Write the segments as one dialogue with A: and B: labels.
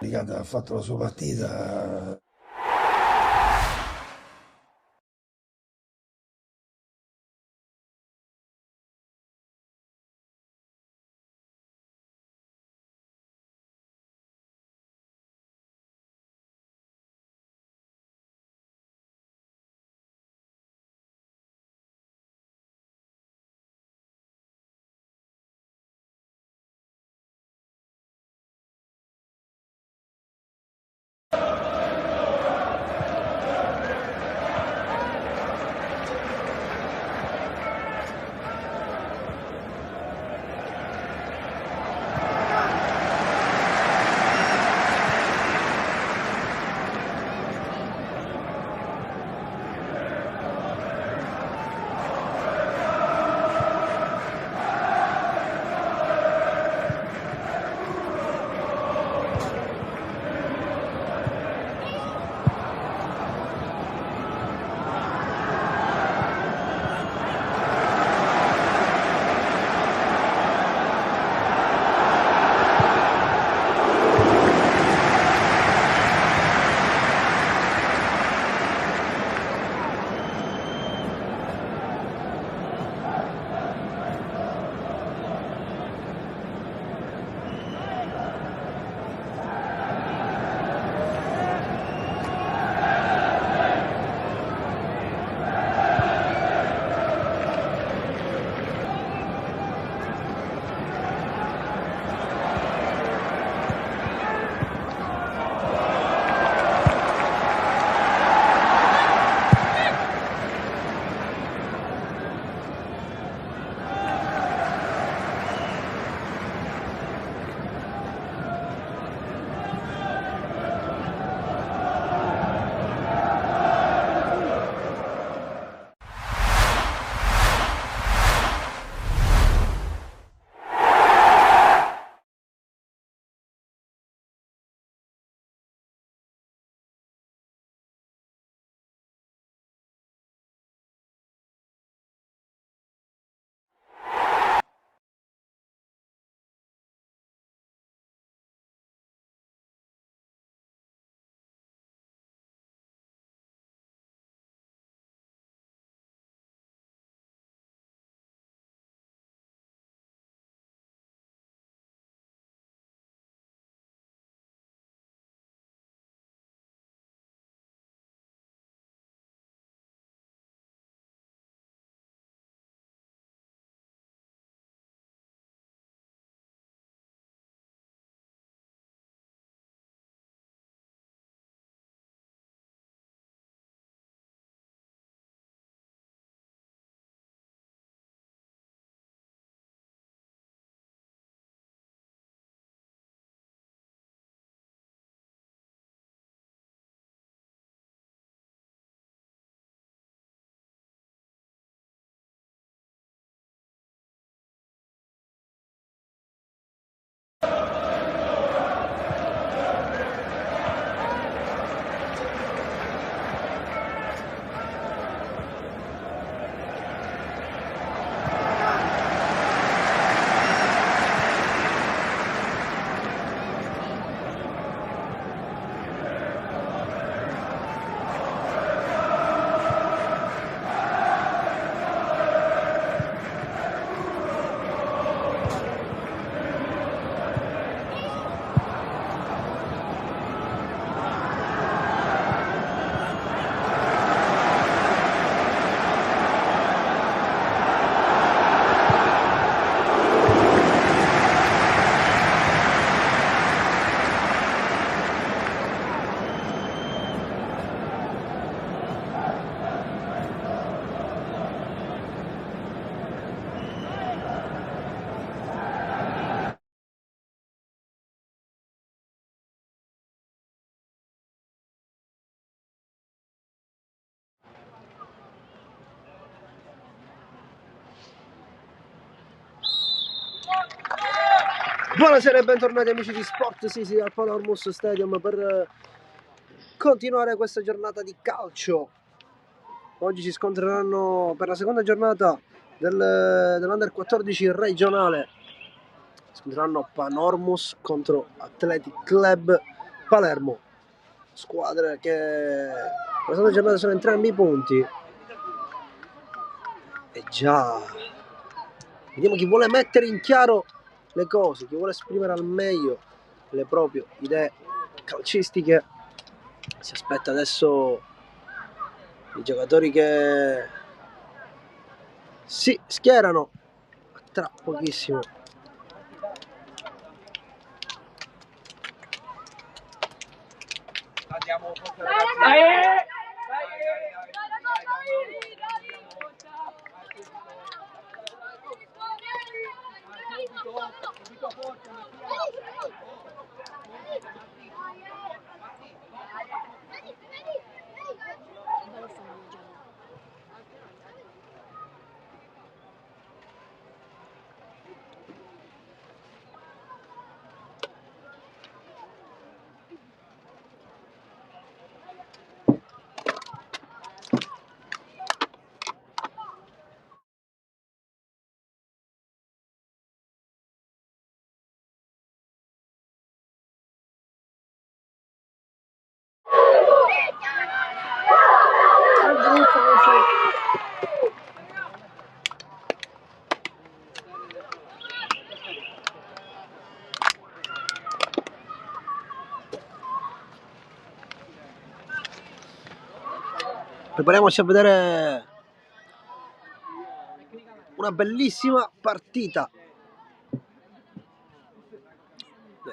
A: caricata, ha fatto la sua partita.
B: Buonasera e bentornati amici di Sport Sisi al Panormus Stadium per continuare questa giornata di calcio. Oggi si scontreranno per la seconda giornata dell'Under 14 regionale. Si scontreranno Panormus contro Athletic Club Palermo, squadre che la seconda giornata sono entrambi i punti. E già vediamo chi vuole mettere in chiaro le cose, chi vuole esprimere al meglio le proprie idee calcistiche. Si aspetta adesso i giocatori che si schierano tra pochissimo. Prepariamoci a vedere una bellissima partita.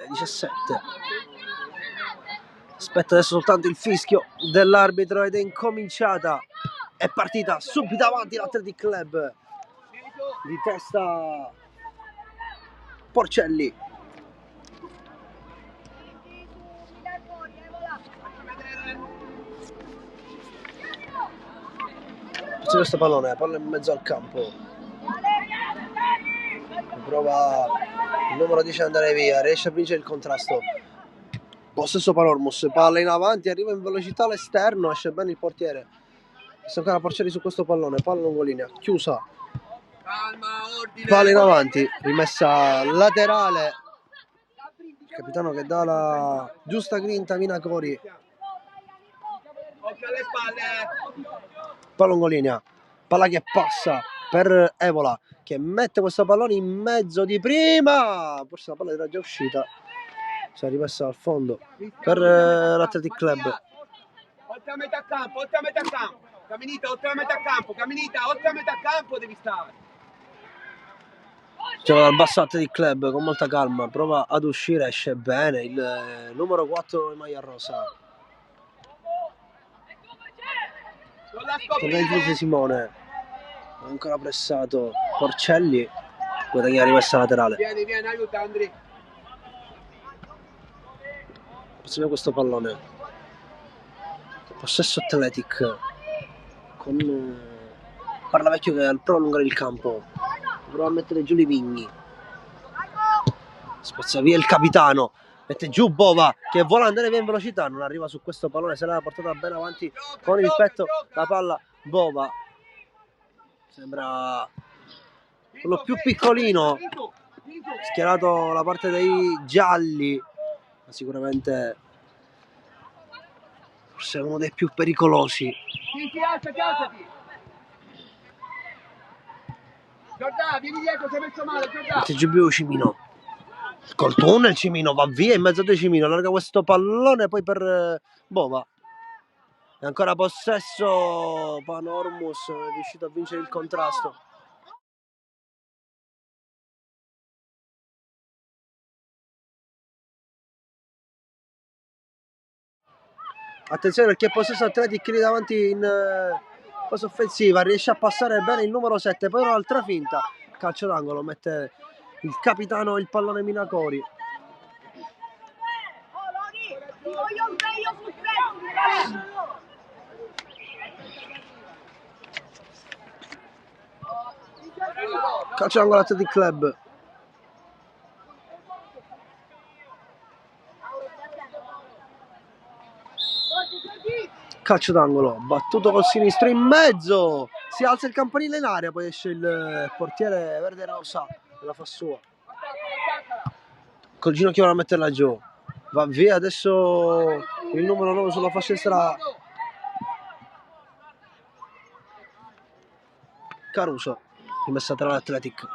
B: 17. Aspetta adesso soltanto il fischio dell'arbitro ed è incominciata. È partita subito avanti l'Athletic Club. Di testa Porcelli. C'è questo pallone, palla in mezzo al campo. Prova il numero 10 ad andare via, riesce a vincere il contrasto. Possesso Panormus, palla in avanti, arriva in velocità all'esterno, esce bene il portiere. Adesso ancora Porcelli su questo pallone, palla lungolinea, chiusa. Palla in avanti, rimessa laterale. Il capitano che dà la giusta grinta a Minacori. Palla lungolinea, palla che passa per Evola che mette questo pallone in mezzo di prima. Forse la palla era già uscita, si è rimessa al fondo per l'Athletic Club.
C: Oltre a metà campo, oltre a metà campo. Caminita, oltre a metà campo, Caminita, oltre a metà campo devi stare.
B: Cioè, dal basso Athletic Club con molta calma, prova ad uscire, esce bene il numero 4 in maglia rosa. Torna il Simone, ancora pressato Porcelli, guadagna la rimessa laterale.
C: Vieni, aiuta Andri.
B: Passiamo questo pallone, possesso Athletic con Parlavecchio che prova a allungare il campo, prova a mettere giù Livigni, spezza via il capitano, mette giù Bova che vuole andare via in velocità, non arriva su questo pallone, se l'ha portata bene avanti con il petto la palla. Bova sembra quello più piccolino schierato la parte dei gialli, ma sicuramente forse è uno dei più pericolosi.
C: Alzati. Giordà, vieni dietro, ti hai messo male, Giordà.
B: Mette giù più Cimino, col tunnel Cimino va via in mezzo a Cimino, allarga questo pallone poi per Bova. E ancora possesso Panormus, è riuscito a vincere il contrasto. Attenzione perché possesso Athletic lì davanti in fase offensiva, riesce a passare bene il numero 7, poi un'altra finta, calcio d'angolo, mette il capitano il pallone Minacori. Calcio d'angolo Athletic Club. Calcio d'angolo, battuto col sinistro in mezzo, si alza il campanile in aria, poi esce il portiere verde rosa e la fa sua. Col ginocchio va a metterla giù, Va via adesso il numero 9 sulla fascia destra, Caruso, rimessa tra l'Athletic.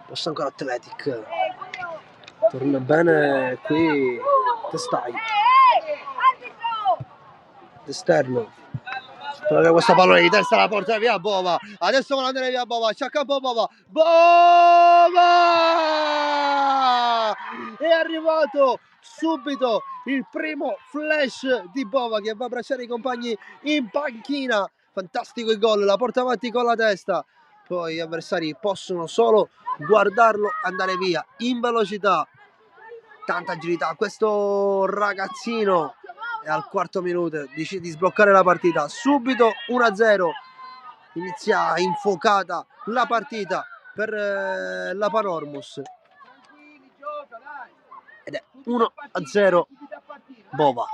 B: Passa ancora Athletic. Torna bene qui Testai. D'esterno. Spera questa pallone di testa la porta via Bova. Adesso vuole andare via Bova. C'è a campo Bova. Bova! È arrivato subito il primo flash di Bova che va a abbracciare i compagni in panchina. Fantastico il gol, la porta avanti con la testa. Poi gli avversari possono solo guardarlo andare via in velocità. Tanta agilità. Questo ragazzino e al quarto minuto decide di sbloccare la partita. Subito 1-0. Inizia infuocata la partita per la Panormus. Ed è 1-0 Bova.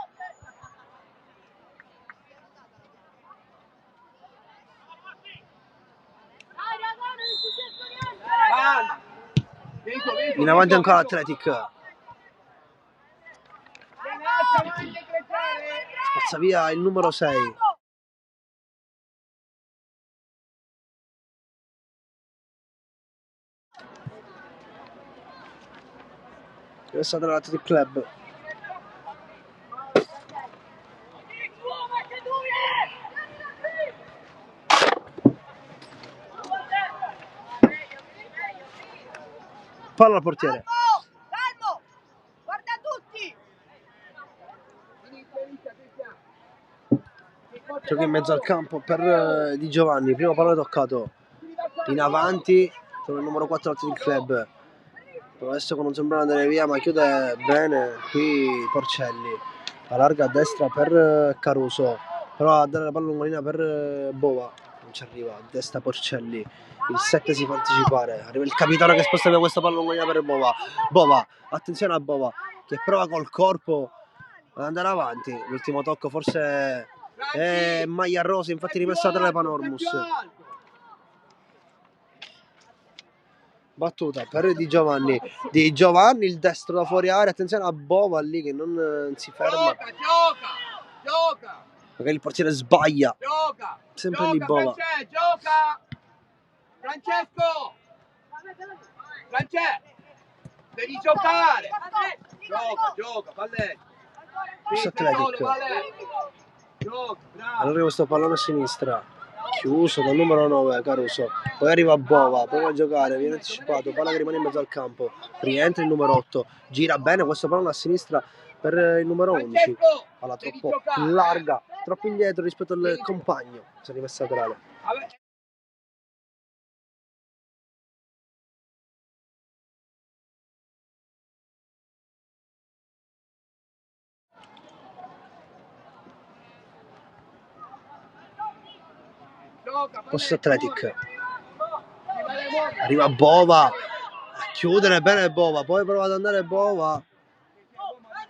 B: In avanti ancora Athletic. Spazza via il numero 6. Questa dall'Athletic Club. Palla al portiere.
D: Calmo! Guarda tutti!
B: Gioca in mezzo al campo per Di Giovanni. Primo pallone toccato in avanti con il numero 4 Athletic Club. Adesso non sembra andare via, ma chiude bene qui Porcelli. Allarga a destra per Caruso. Prova a dare la palla lungolina per Bova. Non ci arriva. A destra Porcelli. Il 7 si fa anticipare. Arriva il capitano che sposta via questa palla lungolina per Bova. Bova, attenzione a Bova che prova col corpo ad andare avanti. L'ultimo tocco forse è maglia rosa, infatti rimessa tra le Panormus. Battuta per Di Giovanni. Di Giovanni, il destro da fuori area. Attenzione a Bova lì che non si ferma.
C: Gioca!
B: Magari il portiere sbaglia.
C: Gioca!
B: Sempre lì Bova.
C: Gioca! Francesco! Devi giocare! Gioca, Valletti!
B: Questo Athletic. Allora questo pallone a sinistra. Chiuso dal numero 9 Caruso. Poi arriva Bova, prova a giocare, viene anticipato, palla che rimane in mezzo al campo. Rientra il numero 8. Gira bene questo pallone a sinistra per il numero 11. Palla troppo larga, troppo indietro rispetto al compagno. Si è rimessa laterale. Questo Athletic. Arriva Bova a chiudere bene Bova, poi prova ad andare Bova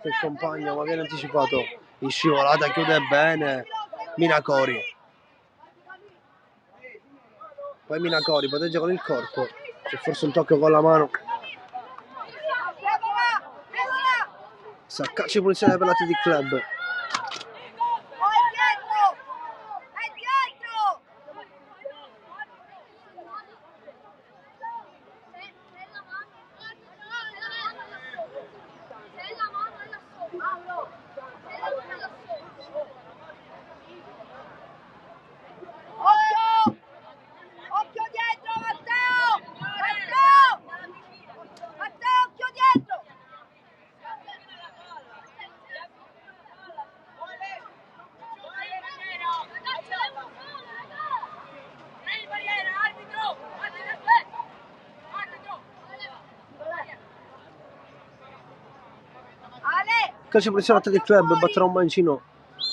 B: il compagno, ma viene anticipato in scivolata, chiude bene Minacori. Poi Minacori protegge con il corpo, c'è forse un tocco con la mano. Calcio di punizione per l'Athletic Club. Calcio di punizione Athletic Club, batterà un mancino,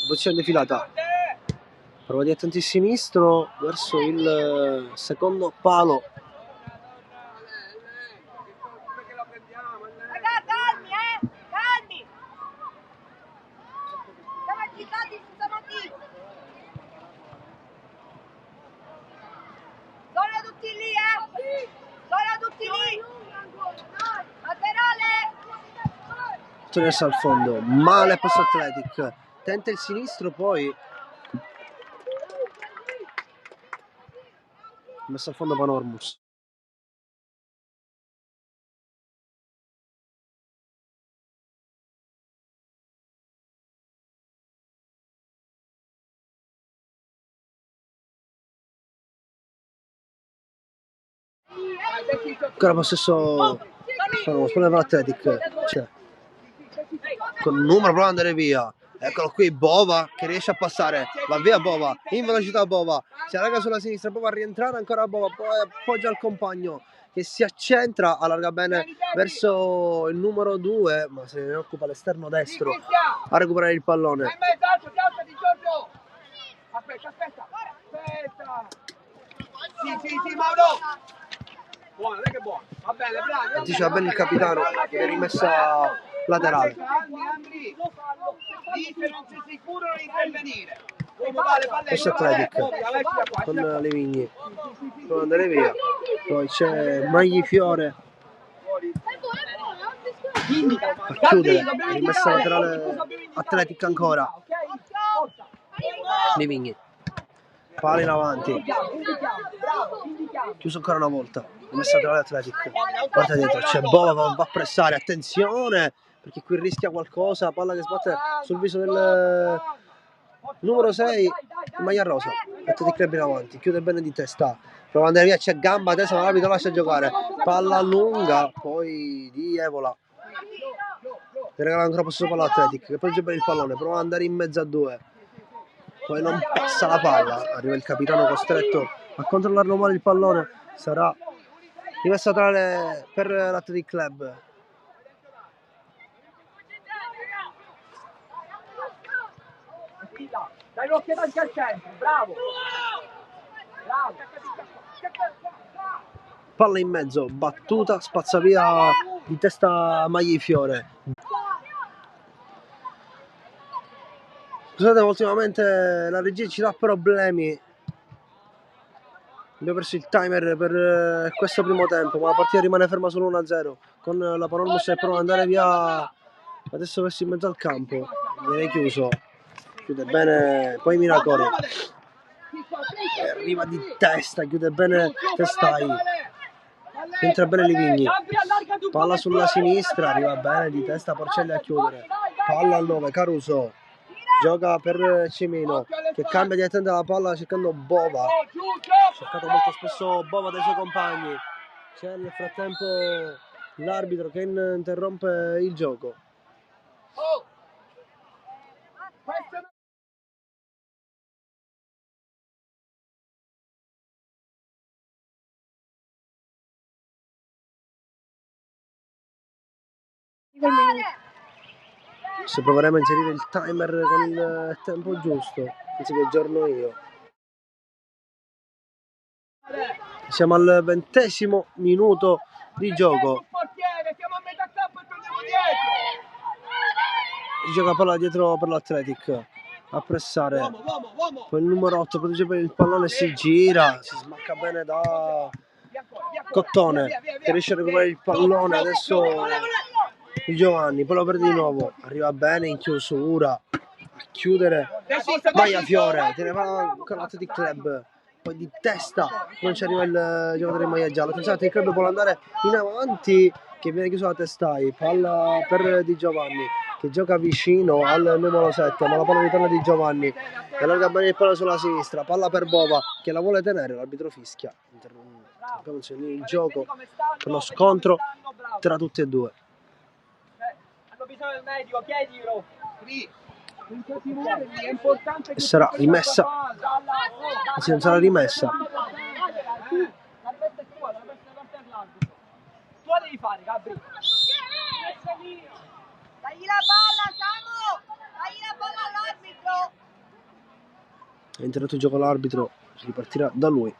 B: posizione defilata. Prova di attenti sinistro verso il secondo palo.
D: Calmi! Siamo agitati senza motivo. Sono tutti lì, Sono tutti lì!
B: togliersi al fondo, male passo Athletic, tenta il sinistro, poi messo al fondo Panormus. Ancora possesso Panormus, Athletic, cioè, con il numero prova ad andare via. Eccolo qui Bova che riesce a passare, va via Bova, in velocità Bova, si allarga sulla sinistra, Bova a rientrare, ancora Bova, poi appoggia il compagno che si accentra, allarga bene verso il numero 2, ma se ne occupa l'esterno destro a recuperare il pallone.
C: Aspetta. Sì, Mauro. Buono, che buono. Va bene, bravo.
B: Anticipa bene il capitano che è rimessa laterale.
C: Lì se non sei sicuro non intervenire.
B: Questo è Athletic con Levigni, può andare via. Poi c'è Maglifiore a chiudere, rimessa laterale Athletic ancora. Levigni, palla in avanti, chiuso ancora una volta, rimessa laterale Athletic, guarda dietro, c'è Bova, va a pressare, attenzione perché qui rischia qualcosa, palla che sbatte sul viso del numero 6, maglia rosa, Athletic Club in avanti, chiude bene di testa, prova ad andare via, c'è gamba, testa, ma l'arbitro lascia giocare, palla lunga, poi di Evola, che regala ancora possesso palla Athletic, che poi gioca bene il pallone, prova ad andare in mezzo a due, poi non passa la palla, arriva il capitano costretto a controllarlo male il pallone, sarà rimessa laterale per l'Athletic Club.
C: Dai l'occhio anche al centro, bravo.
B: Palla in mezzo, battuta, spazza via di testa Maglifiore. Scusate, ultimamente la regia ci dà problemi. Abbiamo perso il timer per questo primo tempo, ma la partita rimane ferma solo 1-0 con la Panormus che prova ad andare via adesso verso in mezzo al campo. Viene chiuso, chiude bene, poi Miracori arriva di testa, chiude bene Testai, entra bene Livigni, palla sulla sinistra, arriva bene di testa Porcelli a chiudere, palla al 9 Caruso, gioca per Cimino che cambia direttamente la palla cercando Bova, cercato molto spesso Bova dai suoi compagni, c'è nel frattempo l'arbitro che interrompe il gioco. Se proveremo a inserire il timer con il tempo giusto, anzi che aggiorno io. Siamo al 20° minuto di gioco.
C: Siamo a metà campo e torniamo dietro.
B: Gioca palla dietro per l'Athletic a pressare. Poi il numero 8 protegge per il pallone, si gira, si smacca bene da Cottone che riesce a recuperare il pallone. Adesso di Giovanni, poi lo perde di nuovo, arriva bene in chiusura a chiudere Magliafiore, tiene con l'Athletic Club, poi di testa non ci arriva il giocatore in maglia gialla. Attenzione, l'Athletic Club vuole andare in avanti che viene chiuso da Testai, palla per Di Giovanni che gioca vicino al numero 7, ma la palla ritorna di Giovanni e allarga bene il palo sulla sinistra, palla per Bova che la vuole tenere, l'arbitro fischia, abbiamo il gioco per lo scontro tra tutti e due.
C: Hanno bisogno del medico, chiedilo. È importante
B: e sarà rimessa, anzi non sarà rimessa.
C: La testa è tua, la testa parte all'arbitro. Tu la devi fare, Gabri.
D: Dagli la palla, Samu! Dagli la palla all'arbitro!
B: Ha interrotto il gioco l'arbitro, si ripartirà da lui.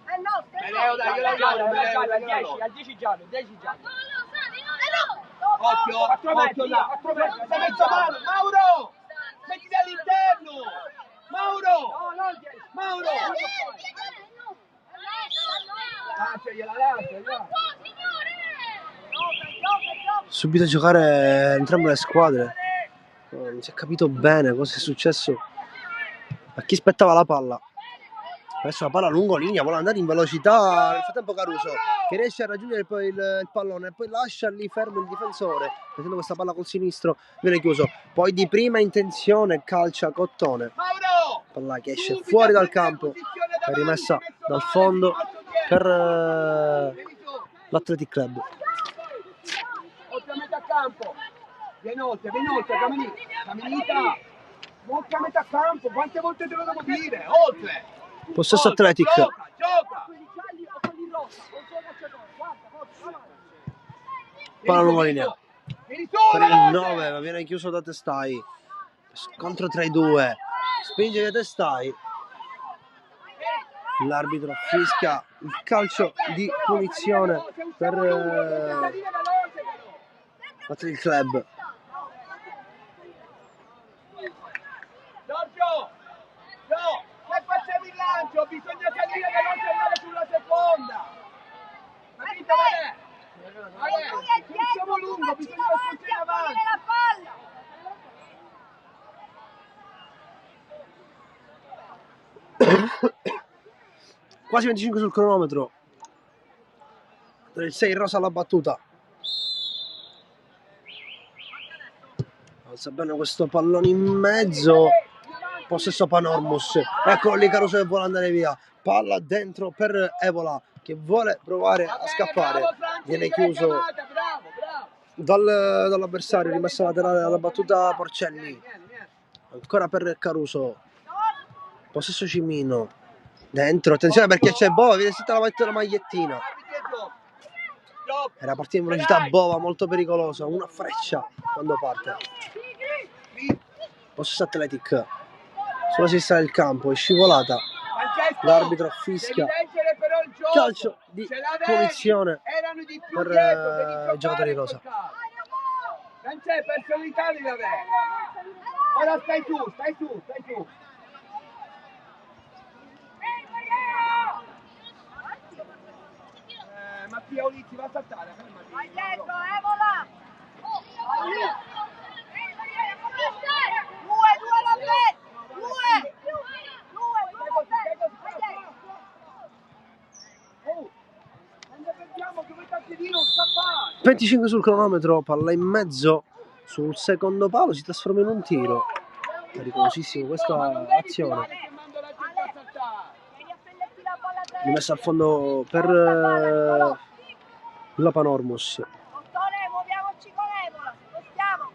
D: È nostro, è
C: Leo, dai, io la giallo, al 10 giallo, 10 giallo. Occhio, 4 metri, là, 4 metri, da mezzo mano, Mauro! Mettiti all'interno! Mauro! Mauro! Lasciagliela, lasciagliela.
B: subito giocare entrambe le squadre. Non si è capito bene cosa è successo a chi spettava la palla. Adesso la palla lungo linea, vuole andare in velocità. Nel frattempo Caruso che riesce a raggiungere poi il pallone e poi lascia lì fermo il difensore, mettendo questa palla col sinistro, viene chiuso. Poi di prima intenzione calcia Cottone, palla che esce fuori dal campo, è rimessa dal fondo per l'Athletic Club.
C: Oltre a metà campo, vieni oltre, camminita, oltre a metà campo, quante volte te lo devo dire? Oltre!
B: Possesso Athletic.
C: Gioca!
B: Palla lungo linea per il 9, ma viene chiuso da Testai. Scontro tra i due, spinge via Testai. L'arbitro fischia il calcio di punizione per l'Athletic Club.
C: Giorgio! No! Se facciamo il lancio bisogna salire veloce e andare sulla seconda! Capito? Siamo lungo, bisogna spostare avanti!
D: la palla!
B: Quasi 25 sul cronometro. Il 6 rosa alla battuta. Alza bene questo pallone in mezzo. Possesso Panormus. Eccolo lì Caruso che vuole andare via. Palla dentro per Evola che vuole provare a scappare. Viene chiuso dall'avversario, rimessa laterale alla battuta Porcelli. Ancora per Caruso. Possesso Cimino. Dentro, attenzione perché c'è Bova, viene sentita la magliettina. Era partita in velocità Bova, molto pericolosa, una freccia quando parte. Possesso Athletic sulla sinistra del campo, è scivolata. L'arbitro fischia calcio di punizione per i giocatori rosa.
C: Non c'è personalità di avere. Ora stai su. Mattia Olizzi va a saltare.
D: Vai dietro, Evola! Due Lopez! Due Lopez! Vai dietro!
C: Quando vediamo dove Cazzedino scappare.
B: 25 sul cronometro, palla in mezzo sul secondo palo, si trasforma in un tiro. Pericolosissimo questa azione. Rimessa al fondo per la Panormus.
D: Muoviamoci con Evola, spostiamo.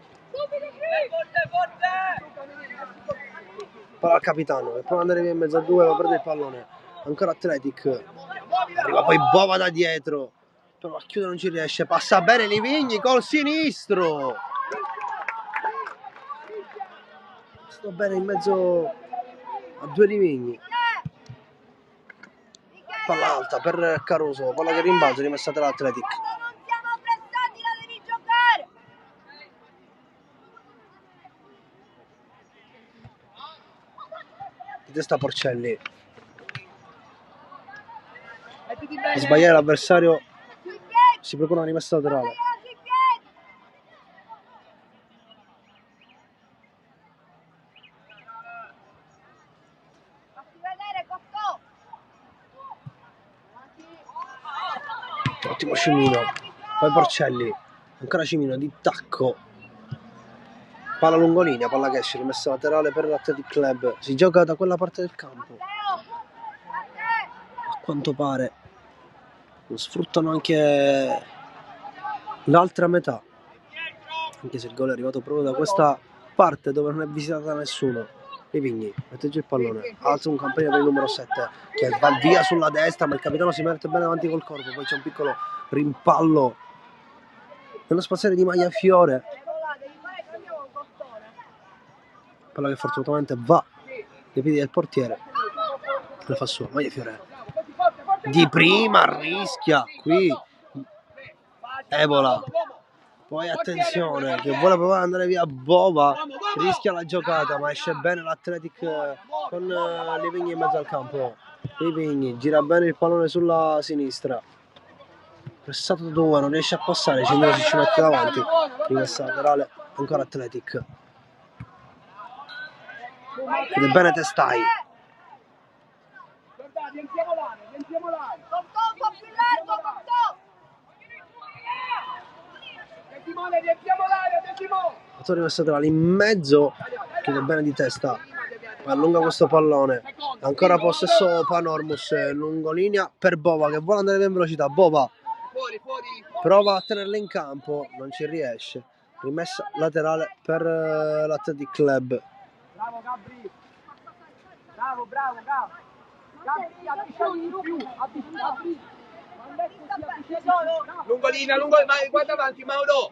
B: Palla al capitano che prova ad andare via in mezzo a due, ma perde il pallone. Ancora Athletic. Arriva poi Bova da dietro. Però a chiudere non ci riesce. Passa bene Livigni col sinistro. Sto bene in mezzo a due Livigni. Palla alta per Caruso, palla che rimbalza, rimessa dall'Athletic.
D: Non siamo prestati, la devi giocare.
B: Di testa Porcelli. Per sbagliare l'avversario si procura una rimessa laterale. Ottimo Cimino, poi Porcelli, ancora Cimino di tacco, palla lungolinea, palla che esce, rimessa laterale per l'Athletic Club, si gioca da quella parte del campo, a quanto pare non sfruttano anche l'altra metà, anche se il gol è arrivato proprio da questa parte dove non è visitata nessuno. Livigni mette giù il pallone, alza un campanile per il numero 7 che va via sulla destra, ma il capitano si mette bene avanti col corpo. Poi c'è un piccolo rimpallo nello spaziale di Magliafiore, palla che fortunatamente va nei piedi del portiere, lo fa sua. Magliafiore di prima rischia qui Evola. Poi attenzione che vuole provare ad andare via Bova, rischia la giocata ma esce bene l'Athletic con Livigni in mezzo al campo. Livigni gira bene il pallone sulla sinistra. pressato da due, non riesce a passare, Cimino si ci mette davanti, rimessa laterale, ancora Athletic. Chiede bene Testai.
C: Riempiamo l'area, riempiamo l'area.
D: Cocco, un po' più largo, Cocco.
C: Testimone, riempiamo l'area, testimone.
B: La rimessa laterale in mezzo, chiede bene di testa, allunga questo pallone, ancora possesso Panormus, lungo linea per Bova che vuole andare in velocità. Bova
C: Fuori.
B: prova a tenerla in campo, non ci riesce, rimessa laterale per l'Athletic Club.
C: Bravo Gabri. Bravo. Gabri, avvicini di più. Avvicini. Lungolina, guarda avanti, Mauro.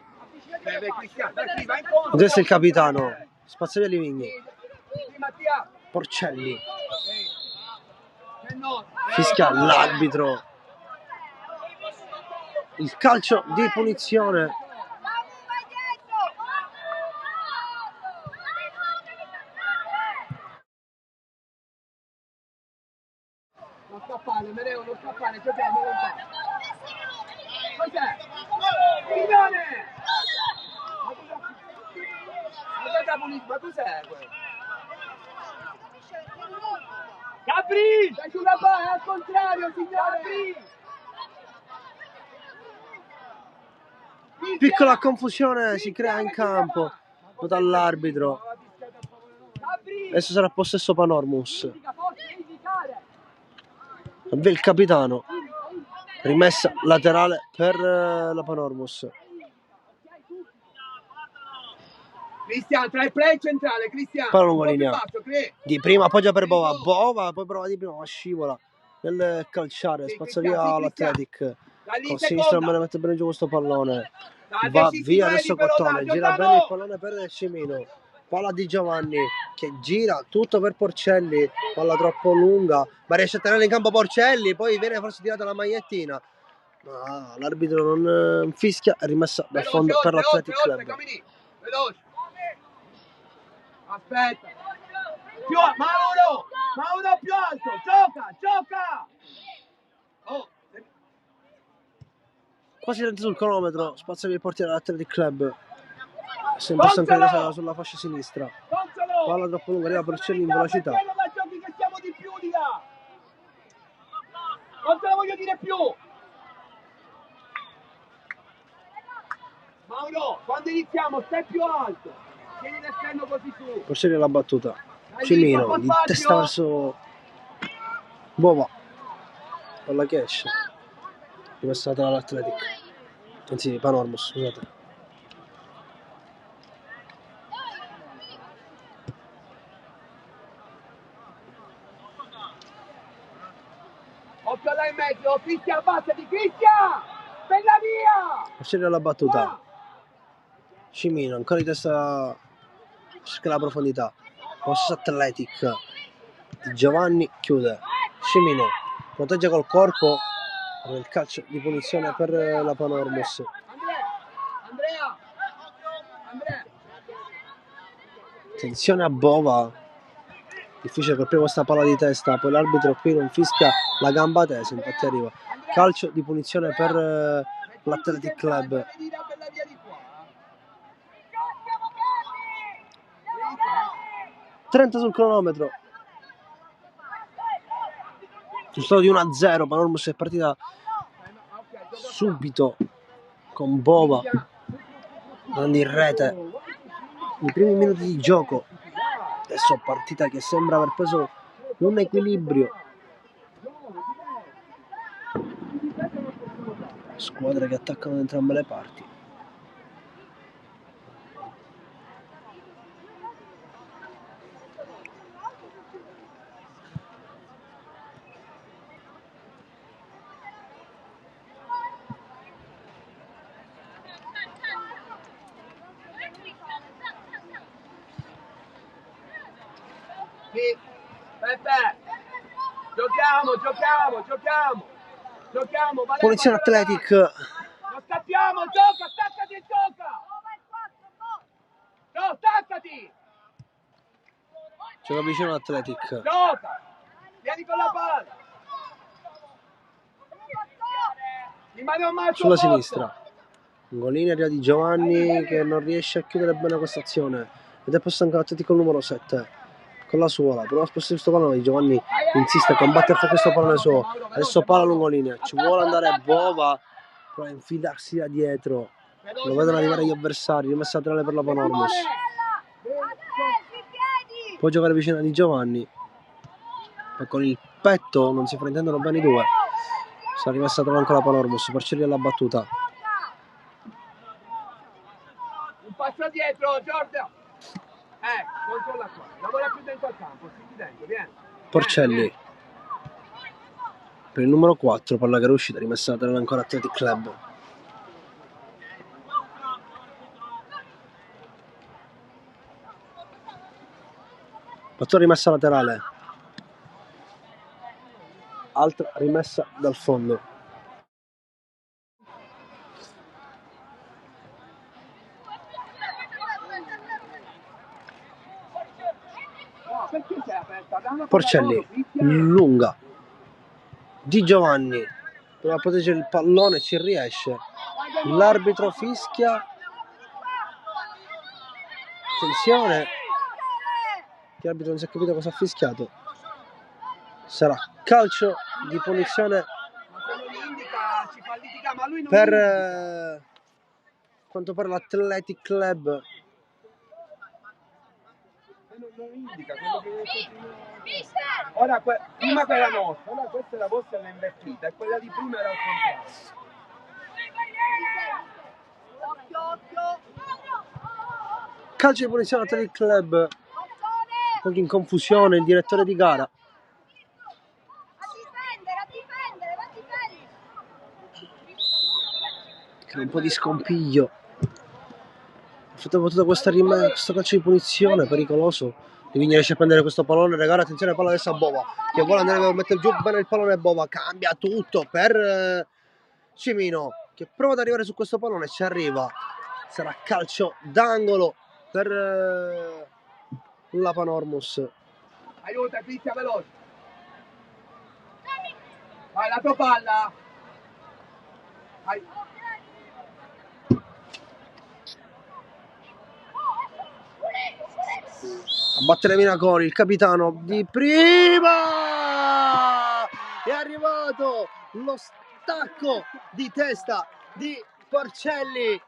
C: Cristiano, dai, vai incontro.
B: Adesso è il capitano, spazio via Livigni.
C: Sì, Mattia.
B: Porcelli,
C: No.
B: fischia l'arbitro. Il calcio di punizione.
D: Vai dietro.
C: Non scappare, Mereo, non scappare, giochiamo lontano. Cos'è? Signore! Ma cos'è quello? Gabri! Dai sulla palla, al contrario, signore!
B: Piccola confusione si crea in campo dall'arbitro. Adesso sarà possesso Panormus. Avvia il capitano. Rimessa laterale per la Panormus.
C: Cristian, tra il play centrale, Cristian.
B: Palla lungo linea. Di prima appoggia per Bova. Bova, poi prova di prima, ma scivola nel calciare. Spazza via l'Athletic. Con sinistra non me ne mette bene giù questo pallone. Va via adesso Cottone. Gira bene il pallone per Cimino. Palla di Giovanni che gira tutto per Porcelli. Palla troppo lunga, ma riesce a tenere in campo Porcelli. Poi viene forse tirata la magliettina. Ma l'arbitro non fischia. È rimessa dal fondo per l'Athletic Club.
C: Veloce. Aspetta. Mauro più alto. Gioca. Oh.
B: Quasi 30 sul cronometro. Spazia via il portiere dell'Athletic Club. Sempre presa sulla fascia sinistra. Palla troppo lunga, arriva Porcelli in velocità.
C: Non giochi che siamo di più di là. Non te lo voglio dire più. Mauro, quando iniziamo stai più alto. Tieni l'esterno così su.
B: Porcelli alla battuta. Cimino di testa verso Bova. Palla che esce. Rimessa dall'Athletic. Anzi, Panormus, scusate.
C: Occhio là in mezzo, Cristian, abbassati, Cristian! Bella via!
B: Porcelli alla battuta. Cimino, ancora di testa, cerca la profondità. Posso Athletic. Di Giovanni chiude. Cimino protegge col corpo. Il calcio di punizione per la Panormus.
C: Andrea!
B: Attenzione a Bova. Difficile colpire questa palla di testa. Poi l'arbitro qui non fischia la gamba tesa. Infatti arriva calcio di punizione per l'Athletic Club. 30 sul cronometro. Sul stato di 1-0, Panormus è partita subito con Bova andando in rete nei primi minuti di gioco. Adesso partita che sembra aver preso un equilibrio. Squadre che attaccano da entrambe le parti.
C: Peppe, giochiamo.
B: Punizione Athletic.
C: Non scappiamo, gioca, staccati e gioca. No, staccati.
B: Gioca vicino all'Athletic.
C: Gioca, vieni con la palla.
B: sulla sinistra. Angolini, arriva di Giovanni che non riesce a chiudere bene questa azione ed è posto anche l'Atletico il numero 7 con la Suola. Prova a spostare questo pallone, di Giovanni insiste a combattere per questo pallone suo. Adesso palla lungolinea, ci vuole andare Bova, prova a infilarsi da dietro, lo vedono arrivare gli avversari, rimessa laterale per la Panormus. Può giocare vicino a Di Giovanni e con il petto non si fraintendono bene i due. Sta rimessa laterale ancora la Panormus, Porcelli alla battuta.
C: Passa dietro, Giorgio. Controlla qua. Lavora più dentro al campo, più dentro, vieni.
B: Porcelli. Per il numero 4, palla che è uscita, rimessa laterale ancora Athletic Club. Battuta rimessa laterale. Altra rimessa dal fondo. Porcelli, lunga. Di Giovanni prova a proteggere il pallone, ci riesce. L'arbitro fischia. Attenzione, che l'arbitro non si è capito cosa ha fischiato. Sarà calcio di punizione per quanto pare l'Athletic Club.
C: Ora prima quella nostra, ora questa è la vostra, l'ha invertita e quella di prima era al contrario.
B: Calcio di punizione Athletic Club, un po' in confusione il direttore di gara. Crea un po' di scompiglio. Fatto battuta questo calcio di punizione pericoloso. Livigno riesce a prendere questo pallone, regala, attenzione, palla adesso a Bova che vuole andare a mettere giù bene il pallone. Bova cambia tutto per Cimino che prova ad arrivare su questo pallone, ci arriva. Sarà calcio d'angolo per la Panormus.
C: Aiuta Cristian, veloce. Vai, la tua palla. Vai.
B: A battere Minacori, il capitano di prima. È arrivato lo stacco di testa di Porcelli,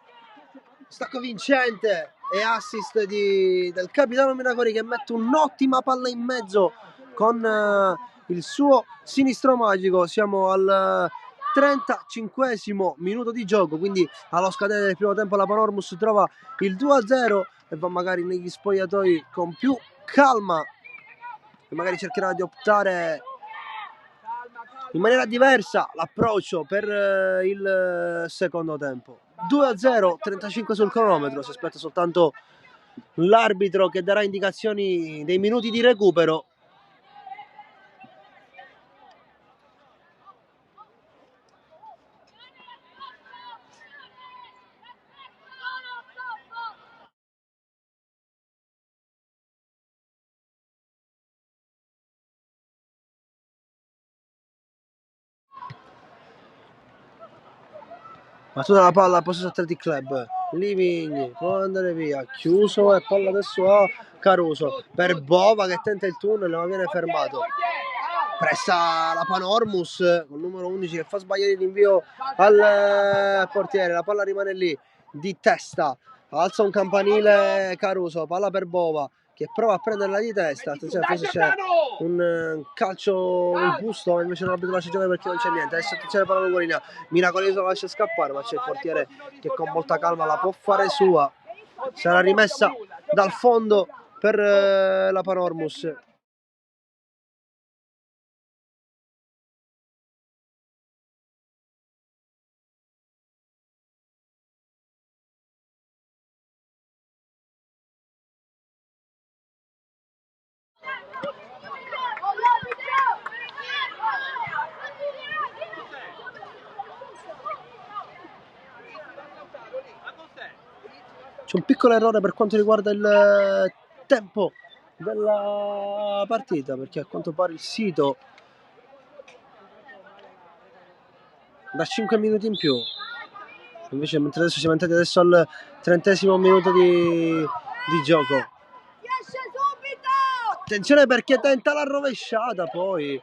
B: stacco vincente e assist del capitano Minacori che mette un'ottima palla in mezzo con il suo sinistro magico. Siamo al 35esimo minuto di gioco, quindi allo scadere del primo tempo la Panormus trova il 2-0 e va magari negli spogliatoi con più calma e magari cercherà di optare in maniera diversa l'approccio per il secondo tempo. 2-0, 35 sul cronometro, si aspetta soltanto l'arbitro che darà indicazioni dei minuti di recupero. Battuta la palla al possesso Athletic Club. Livigni può andare via, chiuso e palla adesso a Caruso per Bova che tenta il tunnel ma viene fermato. Pressa la Panormus con il numero 11 che fa sbagliare l'invio al portiere, la palla rimane lì di testa, alza un campanile Caruso, palla per Bova che prova a prenderla di testa. Attenzione, forse c'è un calcio il busto, invece non l'arbitro lascia giocare perché non c'è niente. Adesso attenzione per la Lungolina, Miracoli lo lascia scappare ma c'è il portiere che con molta calma la può fare sua. Sarà rimessa dal fondo per la Panormus. C'è un piccolo errore per quanto riguarda il tempo della partita, perché a quanto pare il sito da 5 minuti in più. Invece mentre adesso siamo entrati adesso al 30° minuto di gioco. Attenzione perché tenta la rovesciata poi.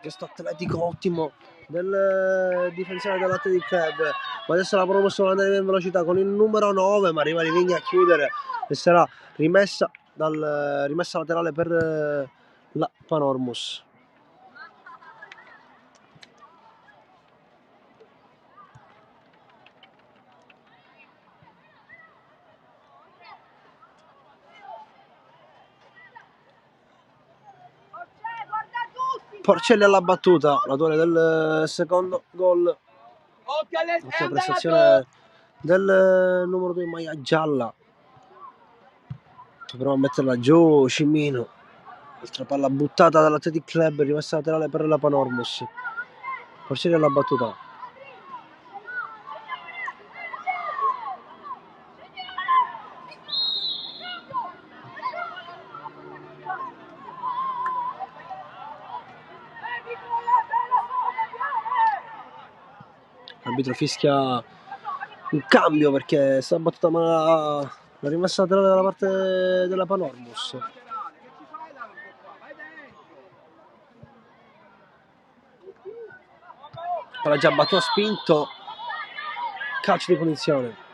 B: Questo atletico ottimo del difensore dell'Athletic Club. Ma adesso la Panormus vuole andare in velocità con il numero 9, ma arriva Livigno a chiudere e sarà rimessa laterale per la Panormus. Porcelli alla battuta, l'autore del secondo gol. Ottima prestazione del numero 2 in maglia gialla. Proviamo a metterla giù, Cimino. Altra palla buttata dall'Athletic Club, rimessa laterale per la Panormus. Porcelli alla battuta. L'arbitro fischia un cambio perché sta battuta ma la rimessa laterale dalla parte della Panormus. Palla già battuta, spinto, calcio di punizione.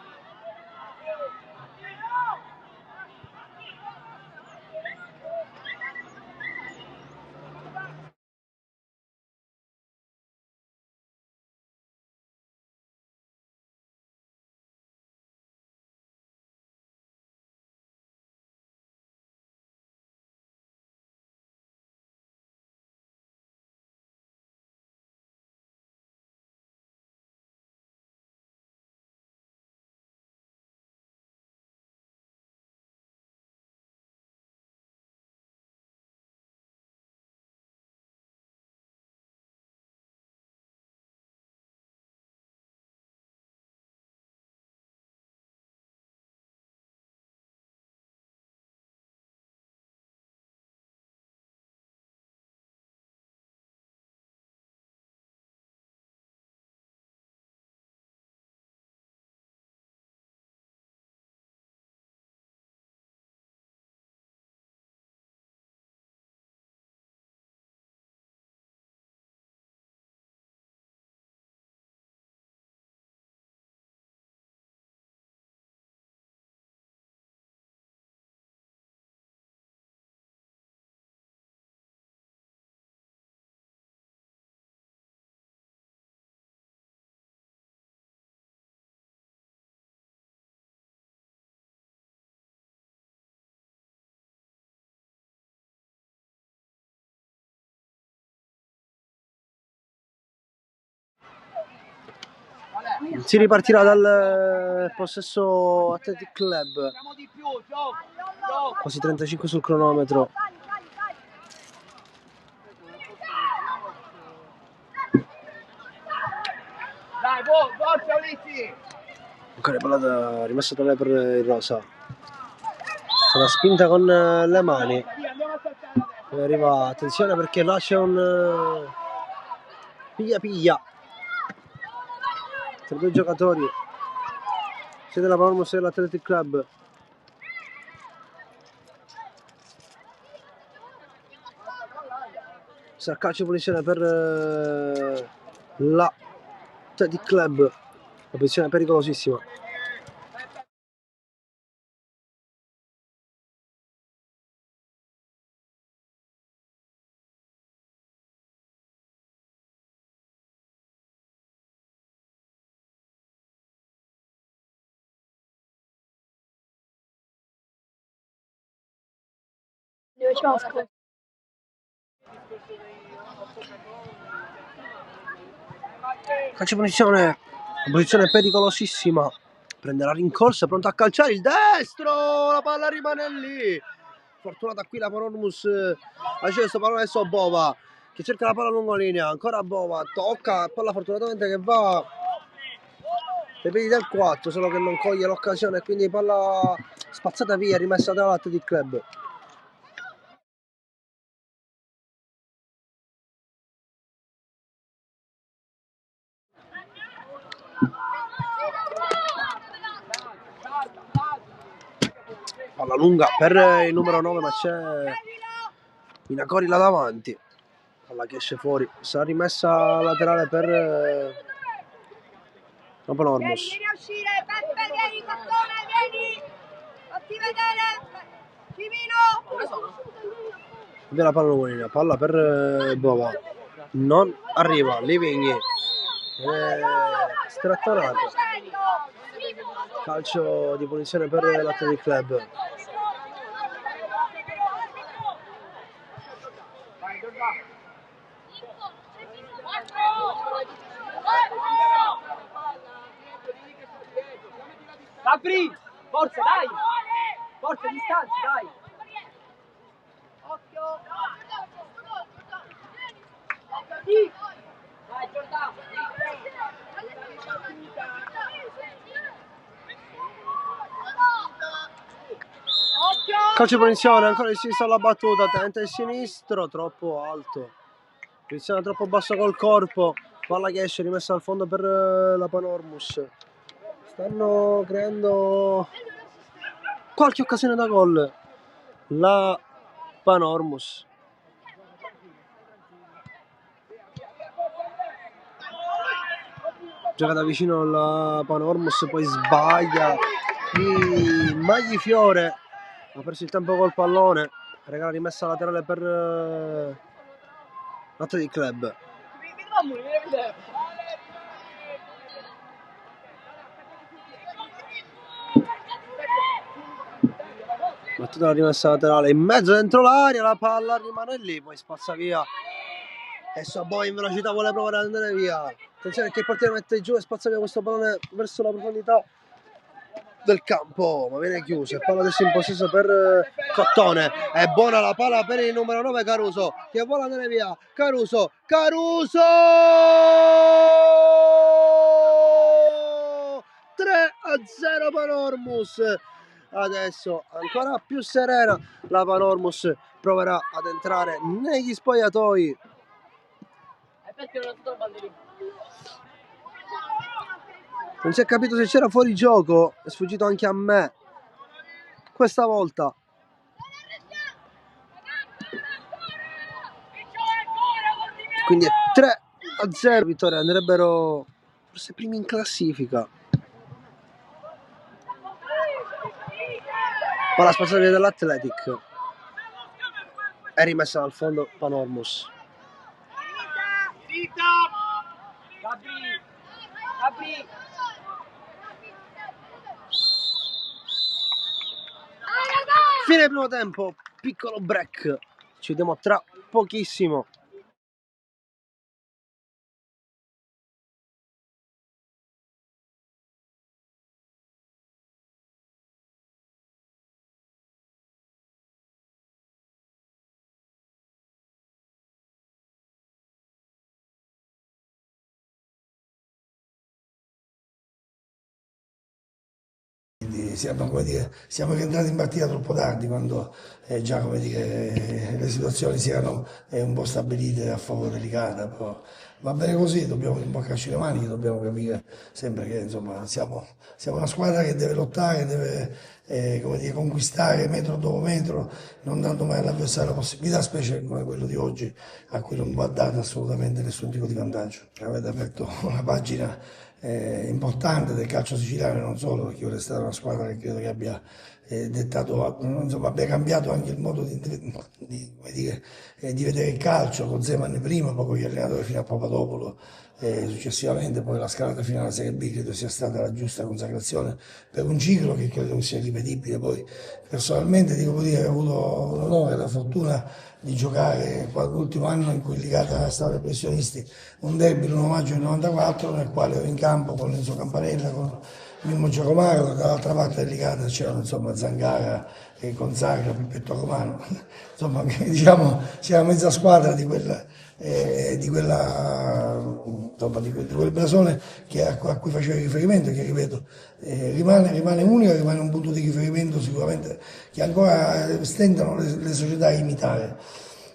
B: Si ripartirà dal possesso Athletic Club. Quasi 35 sul cronometro. Ancora pallata rimessa da lei per il rosa. Sarà spinta con le mani. Poi arriva, attenzione perché là c'è un piglia tra due giocatori sia della Panormus sia dell'Athletic Club. Sarà calcio di punizione per l'Athletic Club. Una posizione pericolosissima. Calcio punizione, posizione pericolosissima. Prende la rincorsa, pronto a calciare il destro, la palla rimane lì. Fortunata qui la Panormus ha cesso palla adesso Bova che cerca la palla lungo linea, ancora Bova, tocca, palla fortunatamente che va ai piedi del 4, solo che non coglie l'occasione, quindi palla spazzata via, rimessa dall'Athletic Club. Palla lunga per il numero 9, ma c'è Minacori là davanti. Palla che esce fuori. Sarà rimessa laterale per la Panormus.
D: Vieni a uscire, Peppe, vieni, Cattone, vieni! Fatti vedere! Cimino!
B: Vede la palla nuovina, palla per Bova. Non arriva, Livigni. Strattonato. Calcio di punizione per l'Athletic Club.
C: Apri! Forza, dai! Forza, distanza, dai!
D: Occhio!
C: Vai, Giordano!
B: Calcio di punizione, ancora il sinistro alla battuta, tenta il sinistro, troppo alto. Posizione troppo basso col corpo, palla che esce, rimessa al fondo per la Panormus. Stanno creando qualche occasione da gol la Panormus. Gioca da vicino la Panormus, poi sbaglia di Maglifiore, ha preso il tempo col pallone, regala rimessa laterale per l'Athletic Club. Battuta la rimessa laterale in mezzo dentro l'area, la palla rimane lì, poi spazza via. E Soboi in velocità vuole provare ad andare via. Attenzione che il portiere mette giù e spazza via questo pallone verso la profondità del campo, ma viene chiuso. Palla adesso in possesso per Cottone. È buona la palla per il numero 9 Caruso, che vuole andare via. Caruso! 3-0 Panormus. Adesso ancora più serena la Panormus proverà ad entrare negli spogliatoi. Non si è capito se c'era fuori gioco, è sfuggito anche a me questa volta. Quindi è 3-0, vittoria, andrebbero forse primi in classifica. Palla spazzata via dall'Athletic, è rimessa dal fondo Panormus.
C: Gabri!
B: Fine del primo tempo, piccolo break, ci vediamo tra pochissimo.
A: Siamo, come dire, siamo rientrati in partita troppo tardi, quando già, come dire, le situazioni si erano un po' stabilite a favore di Licata, però va bene così, dobbiamo imboccarci le maniche, dobbiamo capire sempre che insomma, siamo una squadra che deve lottare, deve come dire, conquistare metro dopo metro, non dando mai all'avversario la possibilità, specie come quello di oggi, a cui non va dato assolutamente nessun tipo di vantaggio. Avete aperto una pagina importante del calcio siciliano, non solo, perché ora è stata una squadra che credo che abbia dettato, insomma, abbia cambiato anche il modo di vedere il calcio, con Zeman prima, poi con gli allenatori fino a Papadopoulos, successivamente poi la scalata fino alla Serie B credo sia stata la giusta consacrazione per un ciclo che credo sia ripetibile. Poi personalmente devo dire che ho avuto l'onore e la fortuna di giocare l'ultimo anno in cui Licata stava ai professionisti, un derby l'1 maggio del 94, nel quale ero in campo con Enzo Campanella, con Mimmo Giacomaro, dall'altra parte del Licata c'erano insomma Zangara e Gonzaga, Pippetto Romano, insomma diciamo c'era mezza squadra di quel blasone a cui facevo riferimento, che ripeto rimane unica, rimane un punto di riferimento sicuramente che ancora stentano le società a imitare.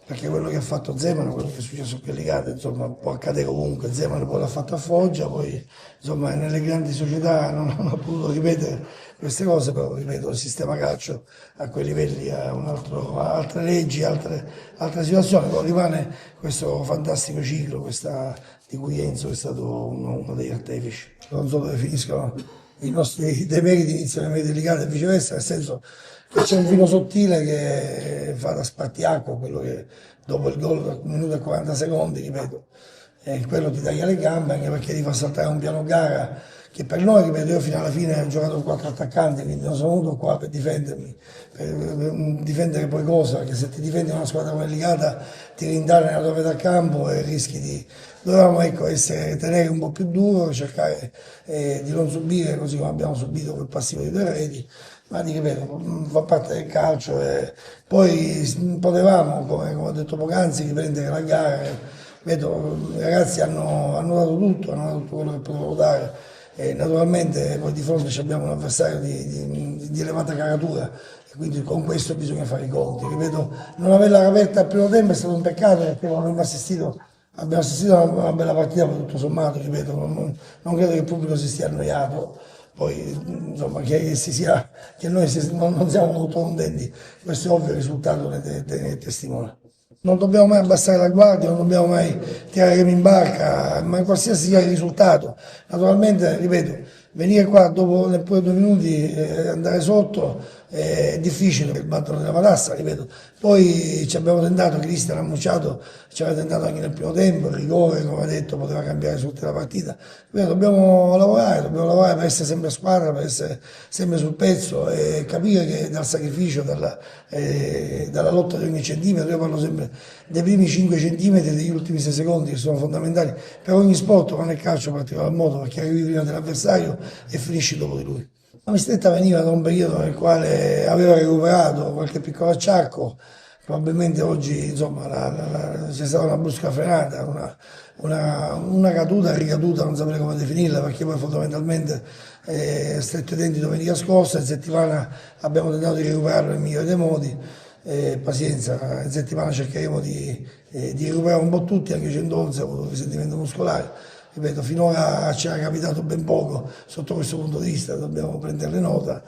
A: perché quello che ha fatto Zeman, quello che è successo qui a Licata, insomma, può accadere ovunque. Zeman poi l'ha fatto a Foggia, poi insomma nelle grandi società non ha potuto ripetere queste cose, però ripeto, il sistema calcio a quei livelli ha altre leggi, altre situazioni, poi rimane questo fantastico ciclo, di cui Enzo è stato uno degli artefici. Non so dove finiscono i nostri demeriti, iniziano i meriti Licata e viceversa, nel senso che c'è un filo sottile che fa da spartiacque, quello che dopo il gol da 1 minuto e 40 secondi, ripeto, quello ti taglia le gambe, anche perché ti fa saltare un piano gara che per noi, ripeto, io fino alla fine ho giocato con 4 attaccanti, quindi non sono venuto qua per difendermi, per difendere poi cosa, perché se ti difendi una squadra come Licata ti rintanni nella tua metà campo e rischi di... Dovevamo ecco, tenere un po' più duro, cercare di non subire così come abbiamo subito quel passivo di 2 reti, ma ti ripeto, fa parte del calcio e poi potevamo, come ho detto poc'anzi, riprendere la gara. Vedo, i ragazzi hanno dato tutto, hanno dato tutto quello che potevano dare. E naturalmente poi di fronte abbiamo un avversario di elevata caratura e quindi con questo bisogna fare i conti. Ripeto, non averla aperta al primo tempo è stato un peccato perché abbiamo assistito a una bella partita, ma tutto sommato, ripeto, non credo che il pubblico si sia annoiato. Poi, insomma, che noi non siamo molto contenti, questo è ovvio, il risultato ne testimonia. Non dobbiamo mai abbassare la guardia, non dobbiamo mai tirare remi in barca, ma qualsiasi sia il risultato. Naturalmente, ripeto, venire qua dopo neppure 2 minuti e andare sotto è difficile per battere della matassa, ripeto. Poi ci abbiamo tentato, Cristian ha annunciato, ci aveva tentato anche nel primo tempo, il rigore, come ha detto, poteva cambiare su tutta la partita. Ripeto, dobbiamo lavorare per essere sempre a squadra, per essere sempre sul pezzo e capire che dal sacrificio, dalla lotta di ogni centimetro, io parlo sempre dei primi 5 centimetri e degli ultimi 6 secondi che sono fondamentali per ogni sport, ma nel calcio in particolar modo, perché arrivi prima dell'avversario e finisci dopo di lui. La mistretta veniva da un periodo nel quale aveva recuperato qualche piccolo acciacco, probabilmente oggi insomma, c'è stata una brusca frenata, una caduta, ricaduta, non saprei come definirla, perché poi fondamentalmente stretto i denti domenica scorsa, in settimana abbiamo tentato di recuperarlo nel migliore dei modi, pazienza, in settimana cercheremo di recuperare un po' tutti, anche 111 ha avuto un risentimento muscolare. Ripeto, finora ci era capitato ben poco sotto questo punto di vista, dobbiamo prenderne nota.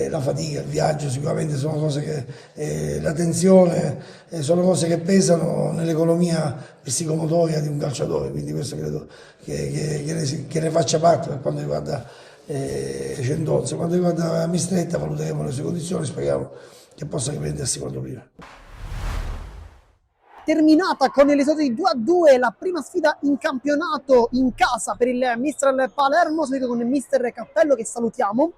A: La fatica, il viaggio sicuramente sono cose che, la tensione, sono cose che pesano nell'economia psicomotoria di un calciatore, quindi questo credo che ne faccia parte per quanto riguarda Centozzo. Quanto riguarda Mistretta valuteremo le sue condizioni, speriamo che possa riprendersi quanto prima.
B: Terminata con il risultato di 2-2 la prima sfida in campionato in casa per il Mistral Palermo, seguito con il mister Cappello che salutiamo.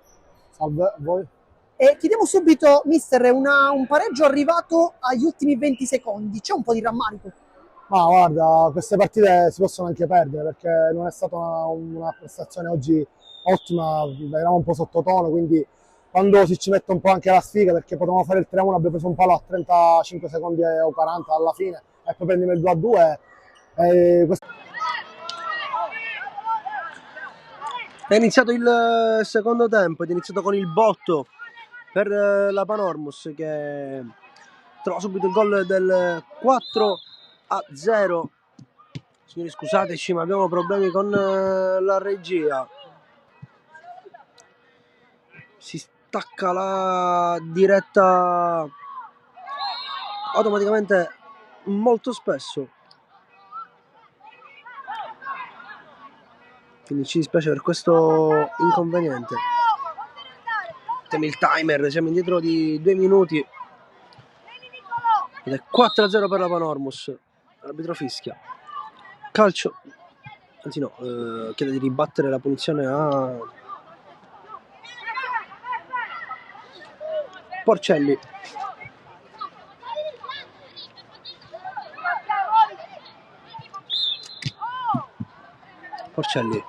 E: Salve a voi.
B: E chiediamo subito, mister, un pareggio arrivato agli ultimi 20 secondi, c'è un po' di rammarico?
E: Ma guarda, queste partite si possono anche perdere perché non è stata una prestazione oggi ottima, eravamo un po' sottotono, quindi quando ci mette un po' anche la sfiga, perché potevamo fare il 3-1, abbiamo preso un palo a 35 secondi o 40 alla fine e poi prendiamo il 2-2.
B: È iniziato il secondo tempo ed è iniziato con il botto per la Panormus che trova subito il gol del 4-0. Signori, scusateci, ma abbiamo problemi con la regia. Si stacca la diretta automaticamente molto spesso, quindi ci dispiace per questo inconveniente. Mettiamo il timer, siamo indietro di 2 minuti ed è 4-0 per la Panormus. L'arbitro fischia calcio, anzi no, chiede di ribattere la punizione a Porcelli. Porcelli,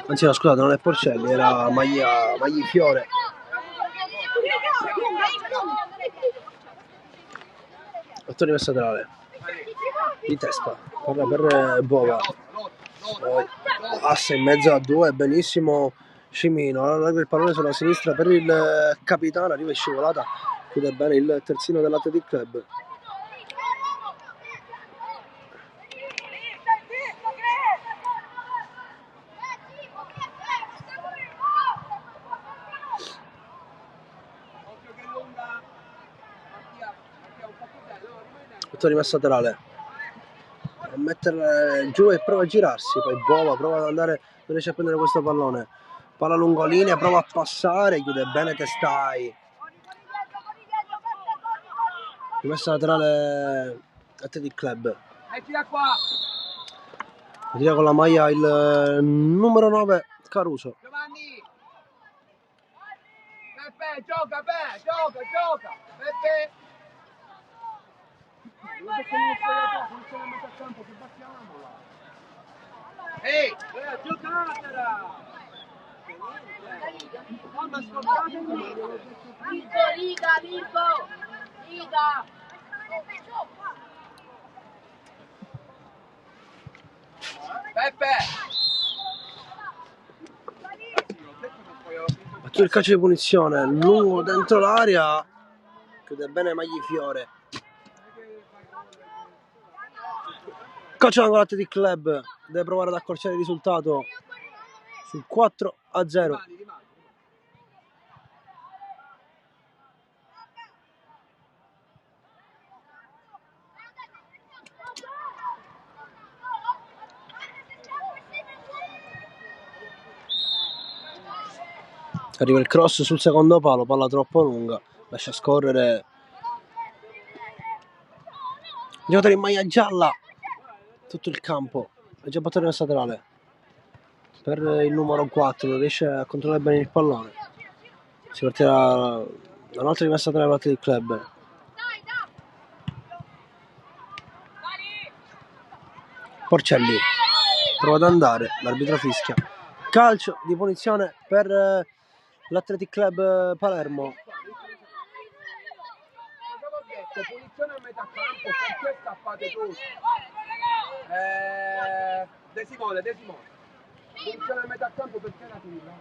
B: anzi no, scusate, non è Porcelli, era Maglifiore. Attore laterale di testa per Bova, poi passa in mezzo a 2, benissimo Cimino, allarga il pallone sulla sinistra per il capitano, arriva in scivolata Chiude bene il terzino dell'Athletic Club. Rimessa laterale a mettere giù e prova a girarsi, poi Bova prova ad andare, non riesce a prendere questo pallone, palla lungolinea, prova a passare, chiude bene Testai. Rimessa laterale Athletic Club. Tira con la maglia il numero 9 Caruso.
C: Giovanni! Peppe, gioca, Peppe! Ehi, giocatela! Non ascoltatemi!
D: Liga!
C: Peppe!
B: Battuto il calcio di punizione, lungo dentro l'area, chiude bene Maglifiore. Calcio d'angolo Athletic Club, deve provare ad accorciare il risultato sul 4-0. Arriva il cross sul secondo palo, palla troppo lunga, lascia scorrere. Giocatore in maglia gialla, tutto il campo, è già battuto nel laterale per il numero 4, non riesce a controllare bene il pallone. Si partirà un'altra rimessa laterale del club. Porcelli prova ad andare, l'arbitro fischia. Calcio di punizione per l'Athletic Club Palermo.
C: Punizione a metà campo, perché scappate tutti? De Simone. Punizione a metà campo, perché la tira?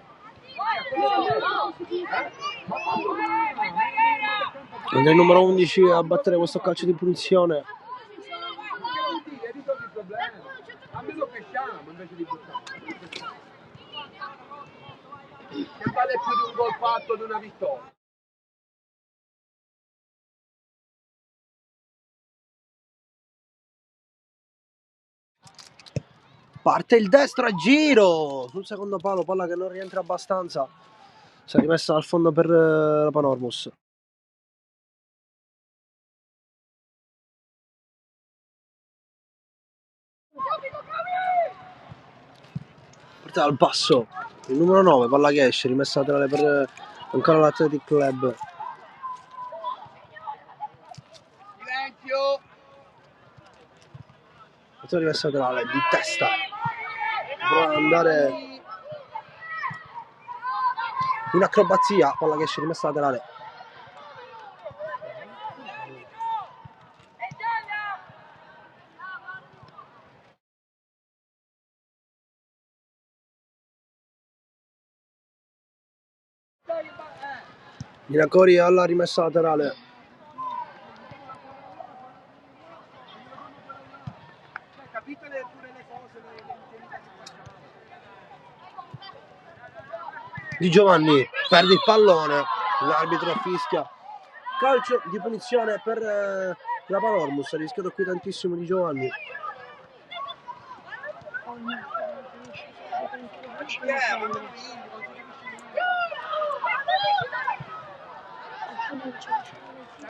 B: Andrà il numero 11 a battere questo calcio di punizione.
C: Risolvi il problema. A me lo pesciamo invece di buttare. Che vale più di un gol fatto di una vittoria.
B: Parte il destro a giro sul secondo palo, palla che non rientra abbastanza. Si è rimessa al fondo per la Panormus. Parte al passo il numero 9, palla che esce, rimessa laterale per ancora l'Athletic Club.
C: Silenzio.
B: Rimessa laterale di testa. Prova ad andare in acrobazia, palla che esce, rimessa laterale. Miracori alla rimessa laterale.
C: Capite pure le cose.
B: Di Giovanni perde il pallone, l'arbitro fischia calcio di punizione per la Panormus. Ha rischiato qui tantissimo Di Giovanni.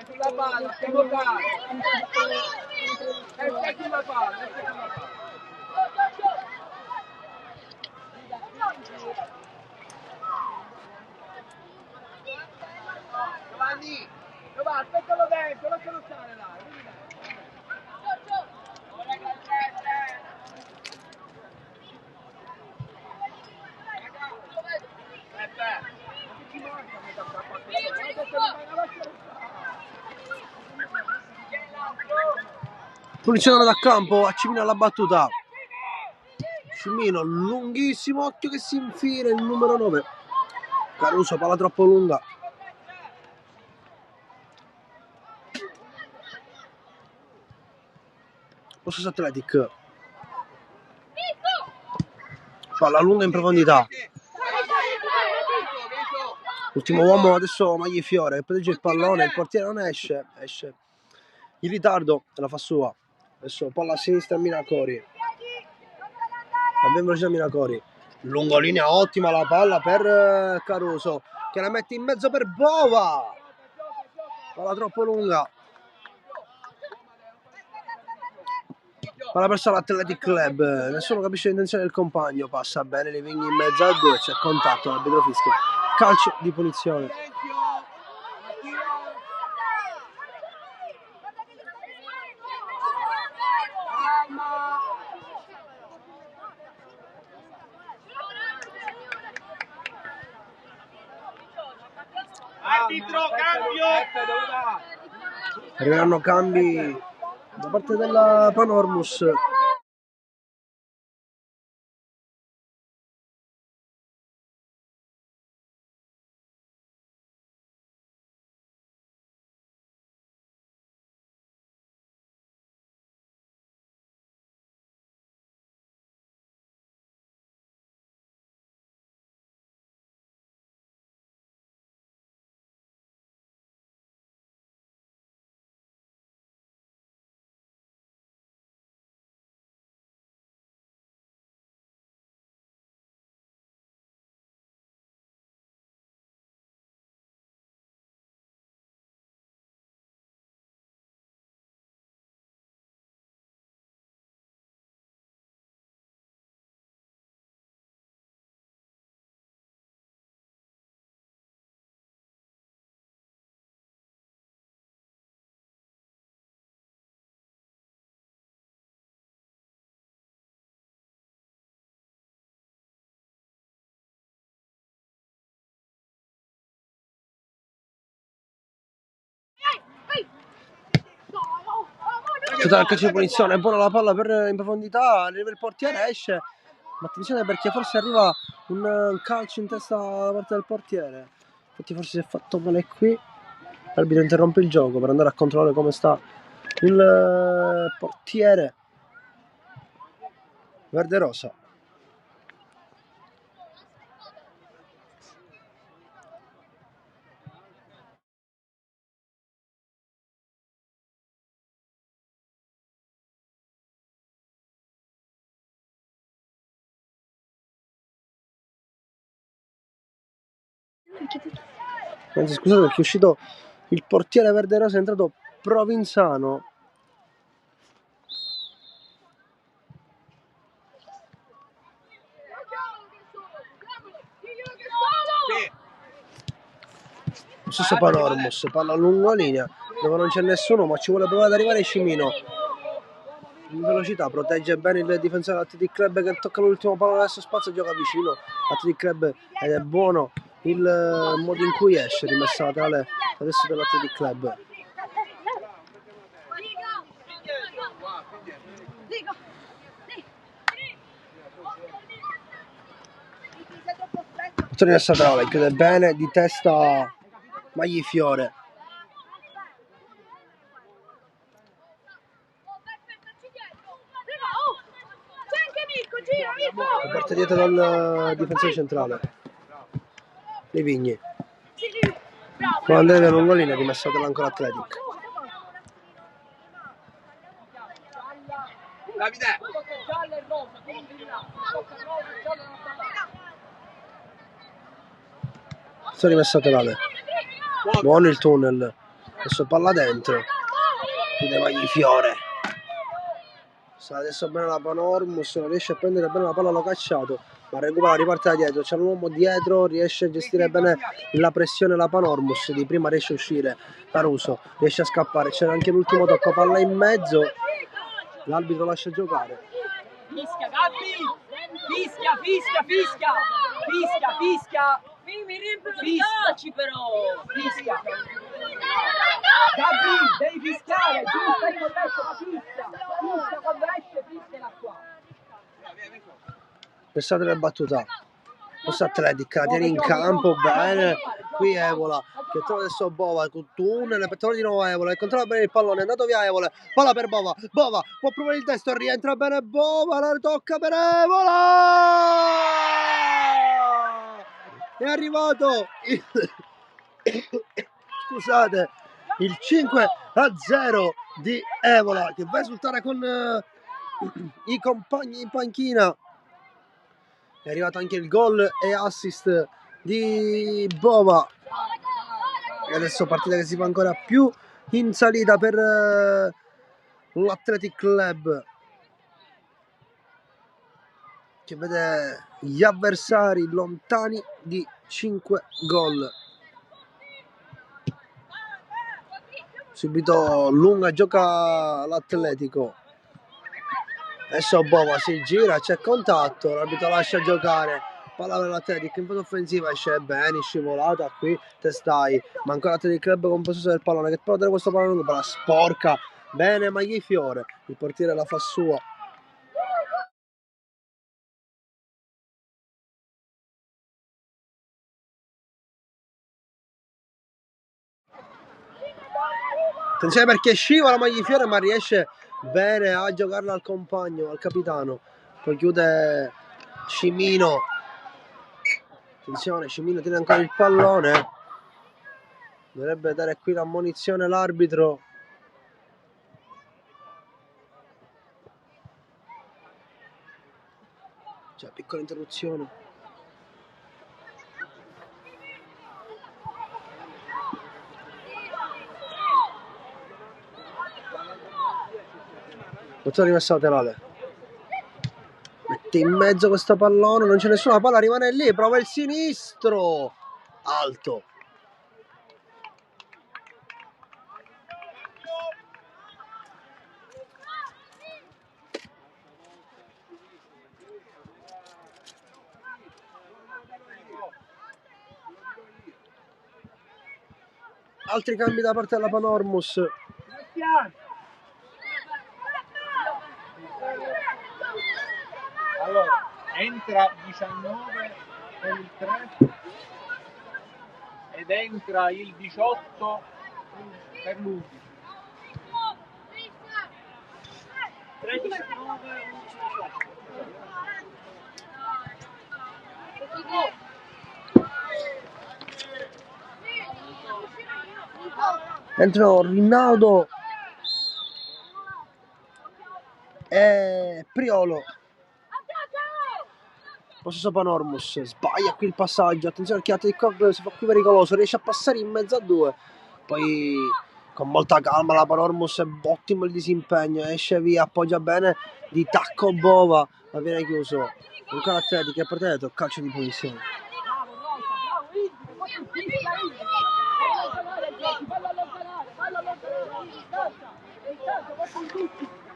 C: Sulla palla, stiamo dando. Sulla palla. Giovanni, aspettalo dentro, lascialo stare là.
B: Punizione da campo, a Cimino alla battuta. Cimino lunghissimo, occhio che si infila il numero 9. Caruso, palla troppo lunga. lo stesso Athletic. Palla lunga in profondità. Ultimo uomo adesso Maglifiore, protegge il pallone, il portiere non esce in ritardo e la fa sua. Adesso palla a sinistra Minacori. Abbiamo velocità Minacori. Lungolinea ottima la palla per Caruso che la mette in mezzo per Bova. Palla troppo lunga. Palla persa l'Athletic Club, nessuno capisce l'intenzione del compagno, passa bene Livigni in mezzo a due, c'è contatto, l'arbitro fischia, calcio di punizione.
C: Arbitro, cambio!
B: Arriveranno cambi da parte della Panormus. Totale calcio di punizione, buona la palla in profondità, arriva il portiere, esce, ma attenzione perché forse arriva un calcio in testa da parte del portiere, infatti forse si è fatto male qui, l'arbitro interrompe il gioco per andare a controllare come sta il portiere verde-rosa. Anzi, scusate perché è uscito il portiere verde-rosa, è entrato Provenzano. Lo stesso Panormus, palla a lunga linea dove non c'è nessuno ma ci vuole provare ad arrivare Scimino in velocità, protegge bene il difensore dell'Athletic Club che tocca l'ultimo pallone, adesso spazio, gioca vicino l'Athletic Club ed è buono il modo in cui esce, rimessa laterale adesso dell'Athletic Club. Rimessa laterale, chiude bene di testa Maglifiore. Parte dietro dal difensore centrale Livigni con Andrea Lungolina, rimessa ancora Athletic.
C: Davide!
B: Rimessa laterale, buono il tunnel, adesso palla dentro, chiude Maglifiore. Adesso bene la Panormus, non riesce a prendere bene la palla, l'ho cacciato, ma recupera, riparte da dietro, c'è un uomo dietro, riesce a gestire bene la pressione la Panormus, di prima riesce a uscire Caruso, riesce a scappare, c'era anche l'ultimo tocco, palla in mezzo, l'arbitro lascia giocare.
F: Fischia Gabri, fischia, mi riempiono i calci però,
C: Fischia! Gabri, devi fischiare, giusto e corretto, ma fischia quando esce, fischia qua.
B: Pensate alla battuta, questo Athletic la tiene in campo bene, qui Evola che trova adesso Bova, con tunnel per trovare di nuovo Evola, e controlla bene il pallone, è andato via Evola, palla per Bova, Bova può provare il testo, rientra bene Bova, la tocca per Evola, è arrivato il... scusate, il 5-0 di Evola che va a esultare con i compagni in panchina. È arrivato anche il gol e assist di Bova e adesso partita che si fa ancora più in salita per l'Athletic Club, che vede gli avversari lontani di 5 gol. Subito lunga gioca l'Atletico, adesso Bova si gira, c'è contatto, l'arbitro lascia giocare, palla per l'Atletico in fase offensiva, esce bene, scivolata qui Testai, ma ancora l'Athletic Club con possesso del pallone, che può dare questo pallone, la sporca bene Maglifiore, il portiere la fa sua. Attenzione perché scivola Maglifiore, ma riesce bene a giocarla al compagno, al capitano. Poi chiude Cimino. Attenzione, Cimino tiene ancora il pallone. Dovrebbe dare qui l'ammonizione l'arbitro. Cioè, piccola interruzione. Bozzoni messa laterale, mette in mezzo questo pallone, non c'è nessuna, palla rimane lì, prova il sinistro, alto. Altri cambi da parte della Panormus.
G: Allora, entra 19 per il 3 ed entra il 18 per l'11. 3 19
B: Entrano Rinaldo e Priolo. Possesso Panormus, sbaglia qui il passaggio, attenzione perché il Club si fa qui pericoloso, riesce a passare in mezzo a due, poi con molta calma la Panormus, è ottimo il disimpegno, esce via, appoggia bene di tacco Bova, ma viene chiuso. Ancora Atleti che ha partito, calcio di punizione.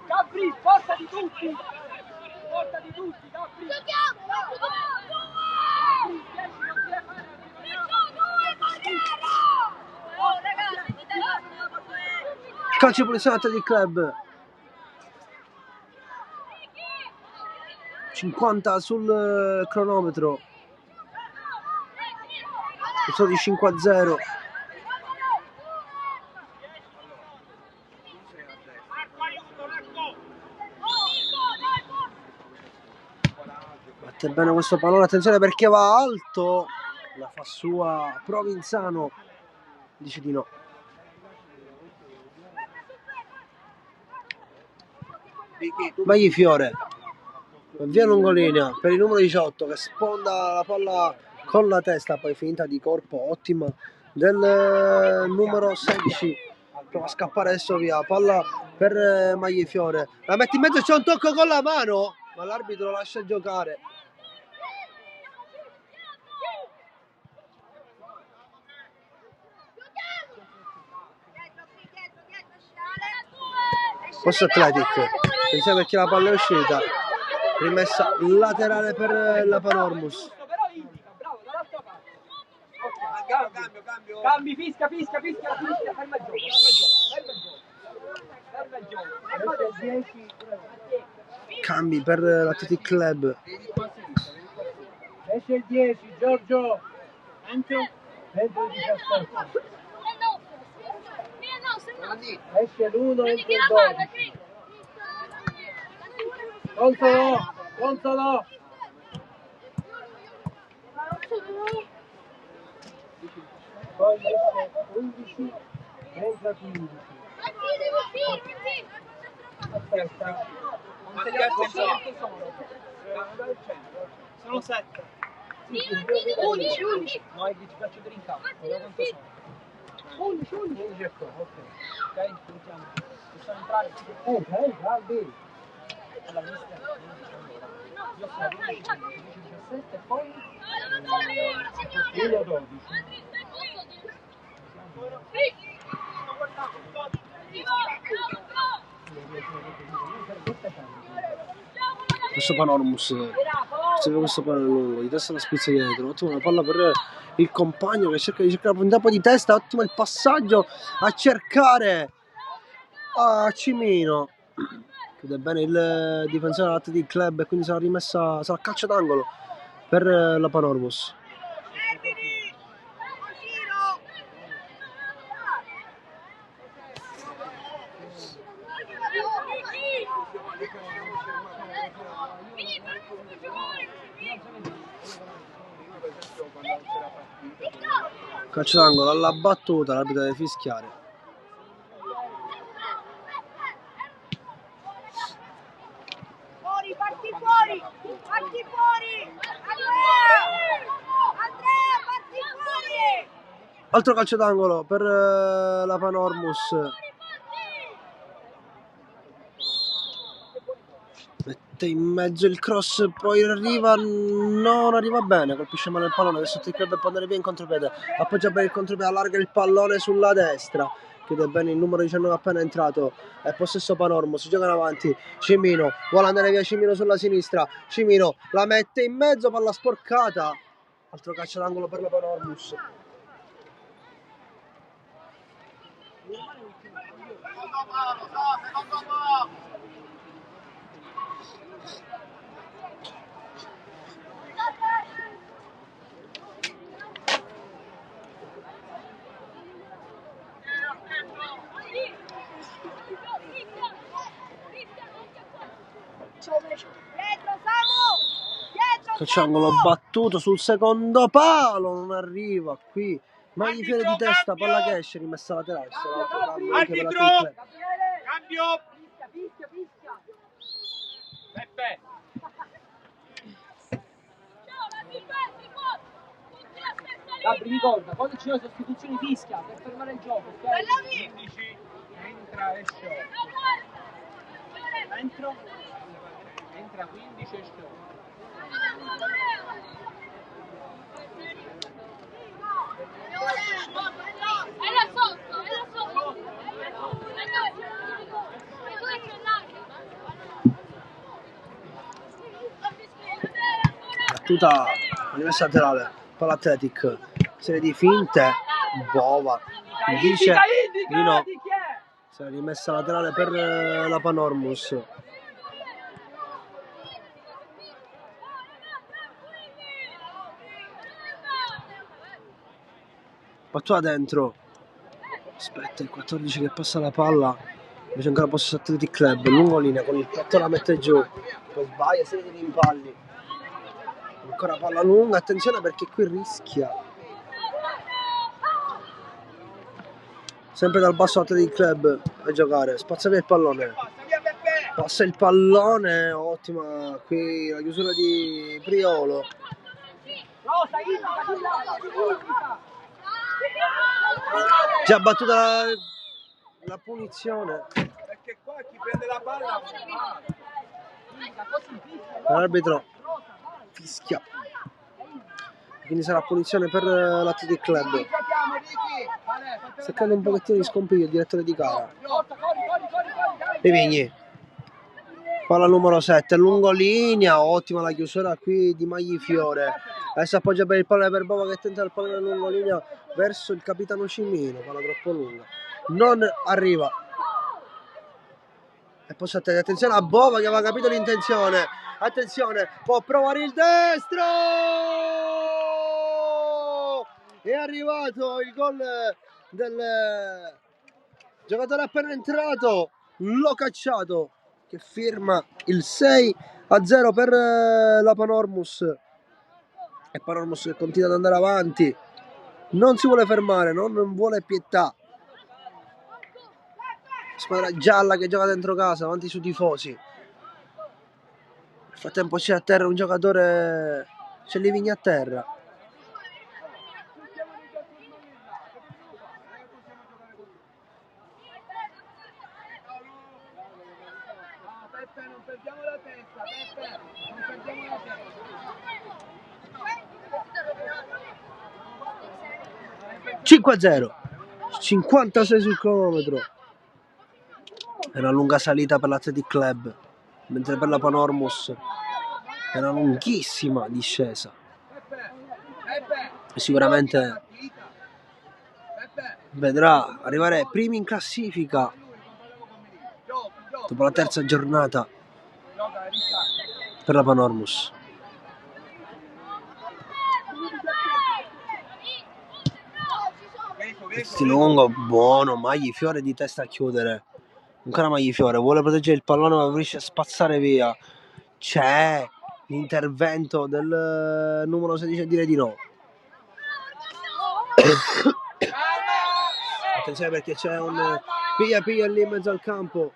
F: Capri, porta di tutti! Porta di tutti, Capri!
B: Calcio di punizione Athletic Club. 50 sul cronometro. Sono di 5-0. Batte bene questo pallone, attenzione perché va alto, la fa sua Provenzano, dice di no. Maglifiore, via lungolinea per il numero 18 che sponda la palla con la testa, poi finta di corpo ottima del numero 16, prova a scappare adesso via, palla per Maglifiore, la mette in mezzo, c'è un tocco con la mano, ma l'arbitro lascia giocare. Posto Athletic, attenzione perché la palla è uscita, rimessa laterale per la Panormus.
F: Cambi, fischia, ferma il gioco.
B: Cambi per l'Athletic Club.
G: esce il 10, Giorgio. Entro. Dentro il 17.
C: Guardi,
G: Esce l'1 e il 12. Consolo! Consolo! Poi esce 11, entra 15. Aspetta.
C: quanti cazzo sono?
G: Sono 7.
F: 11.
G: No, i 10 calciatori in campo. Quanto sono? 11 e qua, ok. Ok, sentiamo. Possiamo entrare? Entra, Albi. Allora, mister. Io sono 11, 17 e poi 1, 12.
B: Questo Panormus, serve questo pallone lungo, di testa la spizza dietro, ottima una palla per il compagno che cerca di cercare un po' di testa, ottimo il passaggio a cercare a Cimino. Chiude bene il difensore dell'Athletic Club e quindi sarà calcio d'angolo per la Panormus. Calcio d'angolo alla battuta, l'arbitro deve fischiare.
D: Fuori, parti fuori! Parti fuori! Andrea, parti fuori!
B: Altro calcio d'angolo per la Panormus. Mette in mezzo il cross, poi arriva, non arriva bene, colpisce male il pallone, adesso il club può andare via in contropiede, appoggia bene il contropiede, allarga il pallone sulla destra, chiude bene il numero 19 appena entrato, è possesso Panormus, si giocano avanti, Cimino, vuole andare via Cimino sulla sinistra, Cimino la mette in mezzo, palla sporcata, altro calcio d'angolo per la Panormus. Calciangolo battuto sul secondo palo, non arriva qui. Magli fiore di testa, palla che esce, rimessa laterale.
C: arbitro! Cambio!
F: Fischia.
C: Peppe!
F: Gabri, ricorda, quando ci sono sostituzioni fischia per fermare il gioco, ok?
C: 15, entra, esce 8. Entra 15, esce 8.
D: Era sotto!
B: Battuta, rimessa laterale, palla Athletic, serie di finte, Bova, dice di no, si è rimessa laterale per la Panormus. Battuta dentro, aspetta il 14 che passa la palla, invece ancora possesso Athletic Club, lungo linea con il petto la mette giù, poi sbaglia, serie di rimpalli, ancora palla lunga, attenzione perché qui rischia, sempre dal basso Athletic Club a giocare, spazza via il pallone, passa il pallone, ottima qui la chiusura di Priolo.
F: Rosa, indica.
B: Già battuta la punizione.
C: Perché qua chi prende la palla
B: L'arbitro fischia. Quindi sarà punizione per l'Athletic Club. Sta creando un pochettino di scompiglio il direttore di gara. I Vigni. Palla numero 7, lungo linea, ottima la chiusura qui di Maglifiore. Adesso appoggia per il pallone per Bova che tenta il pallone lungo linea verso il capitano Cimino, palla troppo lunga. Non arriva. E poi attenzione a Bova che aveva capito l'intenzione. Attenzione, può provare il destro! è arrivato il gol del giocatore appena entrato, l'ho cacciato, che firma il 6-0 per la Panormus. E Panormus che continua ad andare avanti, non si vuole fermare, non vuole pietà. Squadra gialla che gioca dentro casa, avanti sui tifosi. Nel frattempo c'è a terra un giocatore, c'è Livigno a terra.
C: Peppe, non perdiamo la testa, Peppe, non perdiamo la testa.
B: 5-0, 56 sul cronometro. È una lunga salita per l'Athletic Club, mentre per la Panormus è una lunghissima discesa. E sicuramente vedrà arrivare primi in classifica dopo la terza giornata per la Panormus. Stile lungo, buono, Maglifiore di testa a chiudere. Ancora Maglifiore, vuole proteggere il pallone ma riesce a spazzare via. C'è l'intervento del numero 16 a dire di no. Attenzione perché c'è un piglia lì in mezzo al campo.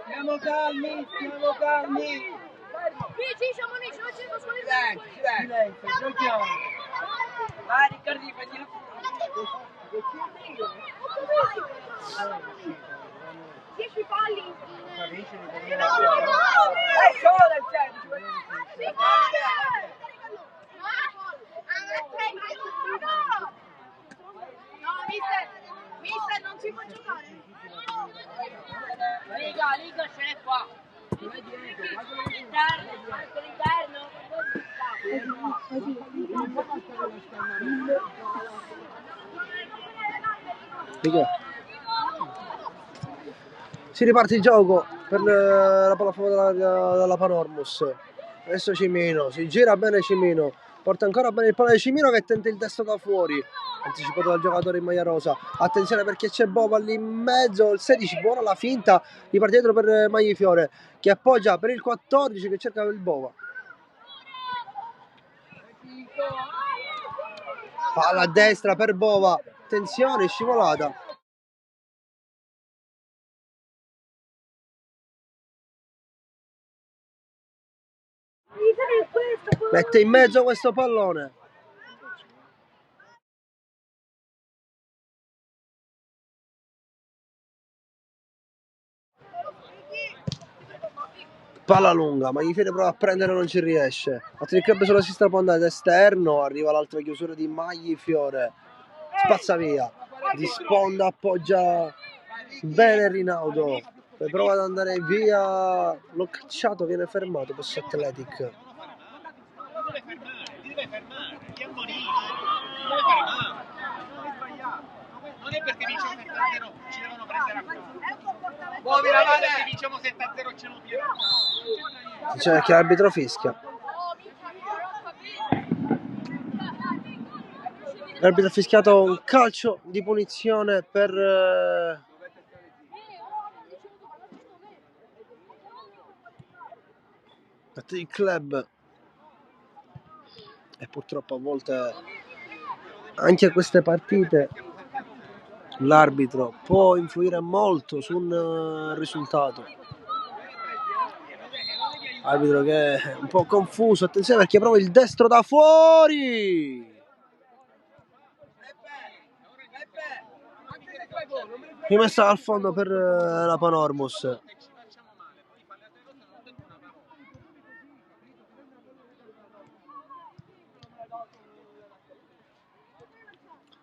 C: Siamo calmi, siamo calmi.
D: Sì, siamo noi, ce lo siamo sulle
C: Silenzio, giochiamo. Vai Riccardi, prendi la
D: 10 palli.
C: È solo del centro.
D: No, mister, non si può giocare. Liga ce n'è qua. L'interno.
B: Si riparte il gioco per la pallavolo della Panormus. Adesso Cimino, si gira bene Cimino, porta ancora bene il pallone di Cimino che tenta il destro da fuori, anticipato dal giocatore in maglia rosa. Attenzione perché c'è Bova lì in mezzo, il 16 buona la finta, riparte dietro per Maglifiore che appoggia per il 14 che cerca il Bova. Palla a destra per Bova, attenzione, scivolata. Mette in mezzo questo pallone. Palla lunga, Maglifiore prova a prendere, non ci riesce. Athletic Club sulla sinistra può andare d'esterno, arriva l'altra chiusura di Maglifiore. Spazza via, di sponda appoggia bene Rinaudo. Poi prova ad andare via, l'ho cacciato, viene fermato questo Athletic.
H: Deve fermare, ti ammonito, deve fermare. Non è perché diciamo 7-0 ci devono prendere a cuore. Muovi la mano e diciamo 7-0 ce lo pigliamo.
B: C'è perché l'arbitro fischia. L'arbitro ha fischiato un calcio di punizione per il club. E purtroppo a volte anche a queste partite l'arbitro può influire molto su un risultato. Arbitro che è un po' confuso, attenzione perché prova il destro da fuori. Rimessa al fondo per la Panormus.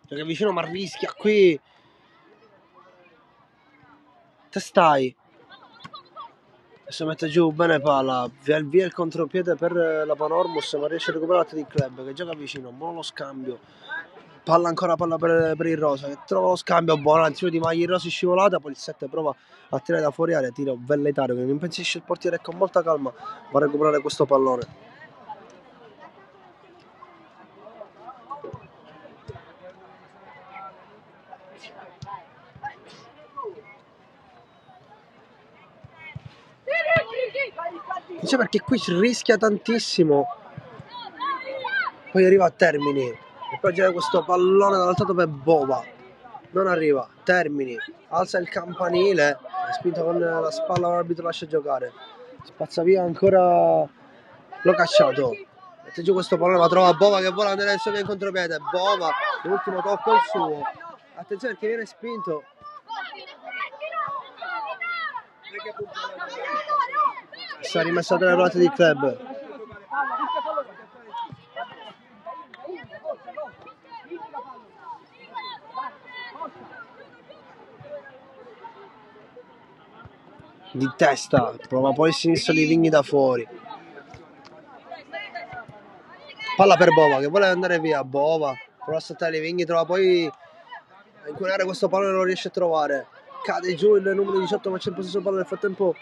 B: Perché vicino ma rischia qui. Te stai. Adesso mette giù bene palla. Via il contropiede per la Panormus, ma riesce a recuperare l'Athletic Club che gioca vicino. Buono lo scambio palla per il rosa che trova lo scambio buono, anticipo di Magli Rossi scivolata, poi il 7 prova a tirare da fuori area, tiro velletario che non impensisce il portiere, con molta calma va a recuperare questo pallone. Dice perché qui si rischia tantissimo, poi arriva a Termini e poi gira questo pallone dall'alto per Bova, non arriva, Termini alza il campanile, è spinto con la spalla, l'arbitro lascia giocare, spazza via ancora Lo Cacciato, mette giù questo pallone, ma trova Bova che vuole andare adesso in contropiede, Bova, l'ultimo tocco il suo, attenzione perché viene spinto. Sta rimessa tra le ruote di club. Di testa, prova poi il sinistro di Vigni da fuori. Palla per Bova che vuole andare via. Bova prova a saltare Vigni, trova poi a inquadrare questo pallone, non lo riesce a trovare. Cade giù il numero 18, ma c'è il possesso palla nel frattempo.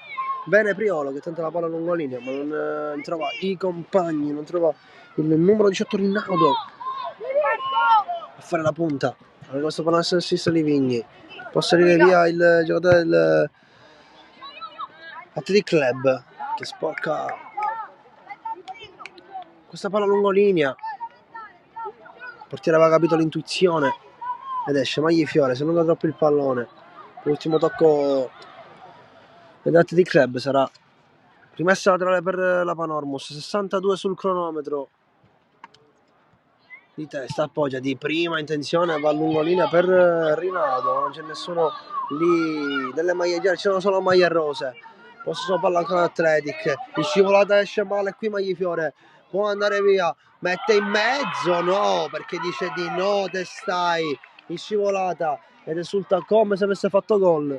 B: Bene Priolo che tenta la palla lungo linea, ma non trova i compagni, non trova il numero 18 Rinaldo a fare la punta. Allora questo pallone a sinistra di Vigni. Può salire via il giocatore del Athletic Club che sporca questa palla lungo linea. Il portiere aveva capito l'intuizione ed esce Maglifiore, si allunga troppo il pallone. L'ultimo tocco dell'Athletic Club sarà rimessa laterale per la Panormus. 62 sul cronometro. Di testa appoggia di prima intenzione, va a lungolinea per Rinaldo, non c'è nessuno lì delle maglie gialle, ci sono solo maglie rose. Possono palla ancora Athletic, in scivolata esce male, qui Maglifiore può andare via, mette in mezzo, no, perché dice di no, Testai, in scivolata ed esulta come se avesse fatto gol.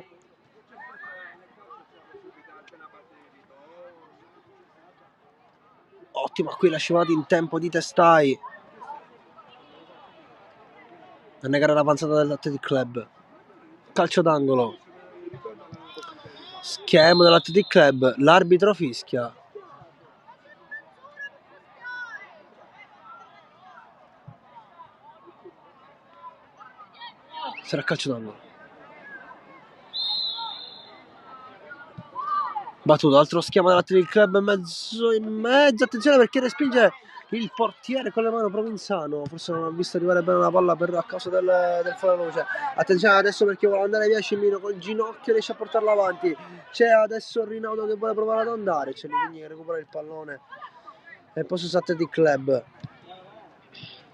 B: Ottima qui la scivolata in tempo di Testai a negare l'avanzata dell'Athletic Club. Calcio d'angolo, schema dell'Athletic Club, l'arbitro fischia. Sarà calcio d'angolo. Battuto, altro schema dell'Athletic Club, in mezzo, attenzione perché respinge il portiere con le mani Provenzano, forse non ha visto arrivare bene la palla a causa del fuori luce. Attenzione adesso perché vuole andare via Cimino, col ginocchio riesce a portarla avanti, c'è adesso Rinaldo che vuole provare ad andare, c'è Livigni che recupera il pallone e poi su Athletic Club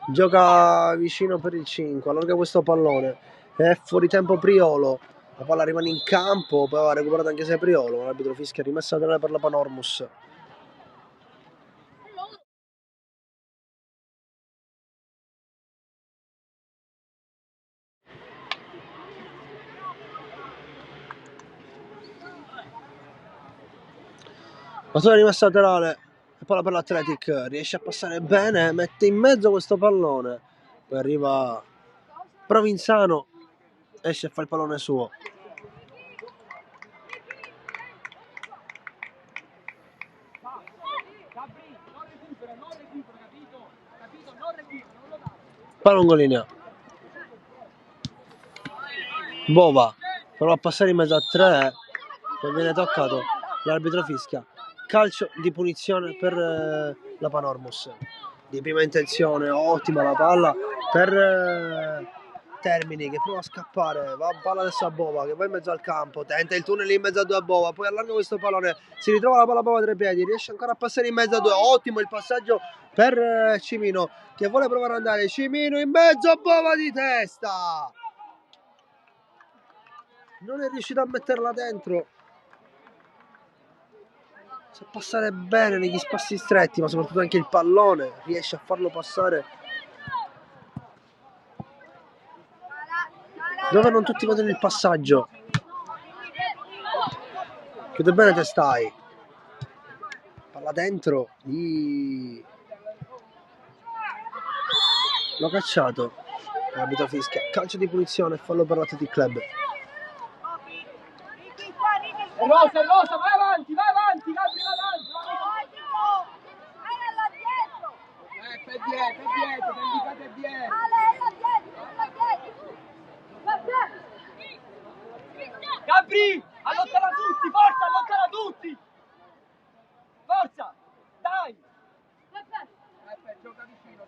B: gioca vicino per il 5, allarga questo pallone, è fuori tempo Priolo, la palla rimane in campo, poi ha recuperato anche se Priolo, l'arbitro fischia rimessa laterale per la Panormus. Battuta rimessa laterale e palla per l'Athletic, riesce a passare bene, mette in mezzo questo pallone, poi arriva Provenzano, esce e fa il pallone suo. Palla lungo linea. Bova prova a passare in mezzo a 3, poi viene toccato, l'arbitro fischia. Calcio di punizione per la Panormus. Di prima intenzione, ottima la palla per Termini che prova a scappare, va a palla adesso a Bova che va in mezzo al campo, tenta il tunnel in mezzo a 2 a Bova, poi allarga questo pallone, si ritrova la palla a Bova tra i piedi, riesce ancora a passare in mezzo a 2, ottimo il passaggio per Cimino che vuole provare ad andare, Cimino in mezzo a Bova di testa, non è riuscito a metterla dentro, sa passare bene negli spazi stretti, ma soprattutto anche il pallone riesce a farlo passare dove non tutti vedono il passaggio. Chiude bene Testai, palla dentro di Lo Cacciato, L'arbitro fischia calcio di punizione, fallo per l'Athletic Club.
F: Rosa, vai avanti, Gabri, vai avanti.
C: Per dietro, indicate dietro.
F: Gabri, allontana tutti, forza, allontana tutti. Forza, dai.
C: Gioca vicino.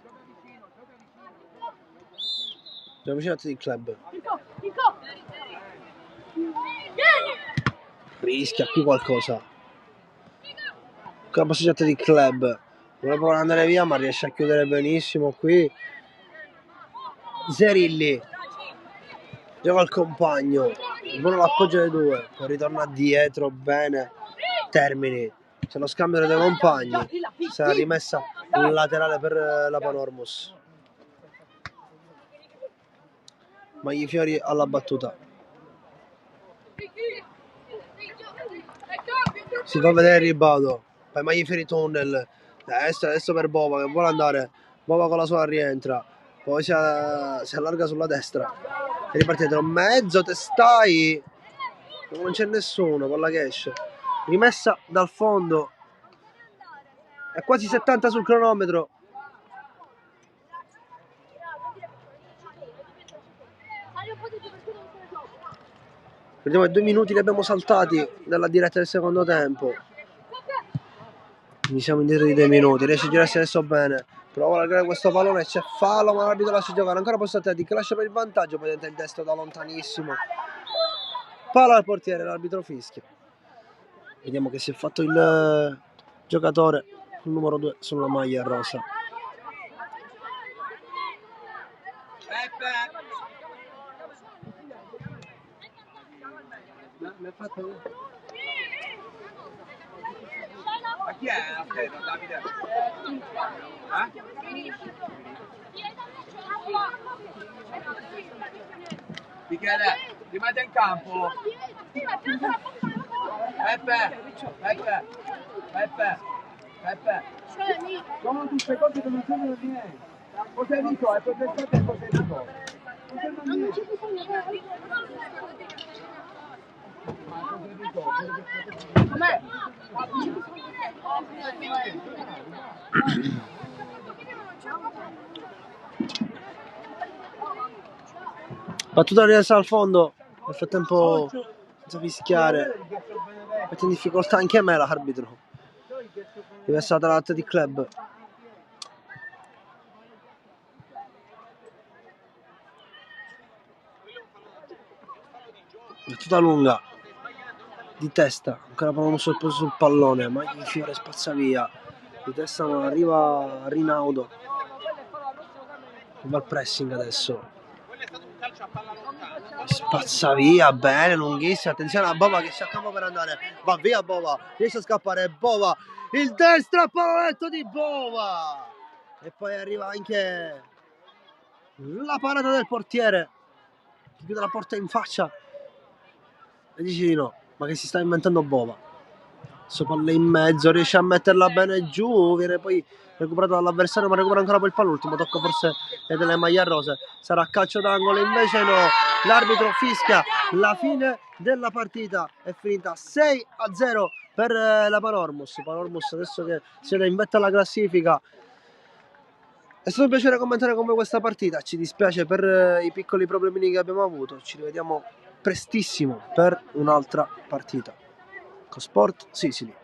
B: Abbiamo vicino Athletic Club. Rischia qui qualcosa. Con la passeggiata di Club. Vuole provare ad andare via, ma riesce a chiudere benissimo qui. Zerilli. Gioca al compagno. Buono l'appoggio dei due. Poi ritorna dietro bene. Termini. C'è lo scambio dei due compagni. Sarà rimessa un laterale per la Panormus. Magnifiori alla battuta. Si fa vedere il ribado. Poi Magnifiori tunnel. Adesso per Bova che vuole andare. Bova con la sola rientra. Poi si allarga sulla destra. E riparte dietro mezzo. Testai. Non c'è nessuno con la cash. Rimessa dal fondo. È quasi 70 sul cronometro. Vediamo che 2 minuti li abbiamo saltati dalla diretta del secondo tempo. Quindi siamo indietro di 2 minuti. Riesce a girarsi adesso bene. Prova a allargare questo pallone. C'è fallo, ma l'arbitro lascia giocare. Ancora posto Athletic. Lascia per il vantaggio. Poi tenta il destro da lontanissimo. Palla al portiere. L'arbitro fischia. Vediamo che si è fatto il giocatore. Il numero 2 sulla maglia rosa.
C: Ma chi è Alfredo, Davide? Michele, rimane in campo. Peppe. Sono tutte cose che non servono niente. Cos'è dico? È protestato e cos'è dico? Non servono niente. Com'è?
B: Battuta rimessa al fondo. Nel frattempo senza fischiare. Mette in difficoltà anche me l'arbitro. Rimessa dall'Athletic Club. Battuta lunga. Di testa. Ancora proviamo sul pallone. Magnifiore spazza via. Di testa non arriva Rinaudo. Va al pressing adesso. Spazza via, bene, lunghissima. Attenzione a Bova che si accampa per andare. Va via Bova, riesce a scappare Bova. Il destro a pallonetto di Bova. E poi arriva anche la parata del portiere. Ti chiude la porta in faccia. E dici di no, ma che si sta inventando Bova. Adesso palla in mezzo, riesce a metterla bene giù. Viene poi recuperato dall'avversario, ma recupera ancora poi il pallone. L'ultimo tocco forse è delle maglie rose. Sarà calcio d'angolo, invece no. L'arbitro fischia la fine della partita. È finita 6-0 per la Panormus. Panormus adesso che siede in vetta alla classifica. È stato un piacere commentare con voi questa partita. Ci dispiace per i piccoli problemini che abbiamo avuto. Ci rivediamo prestissimo per un'altra partita con Sport Sicily.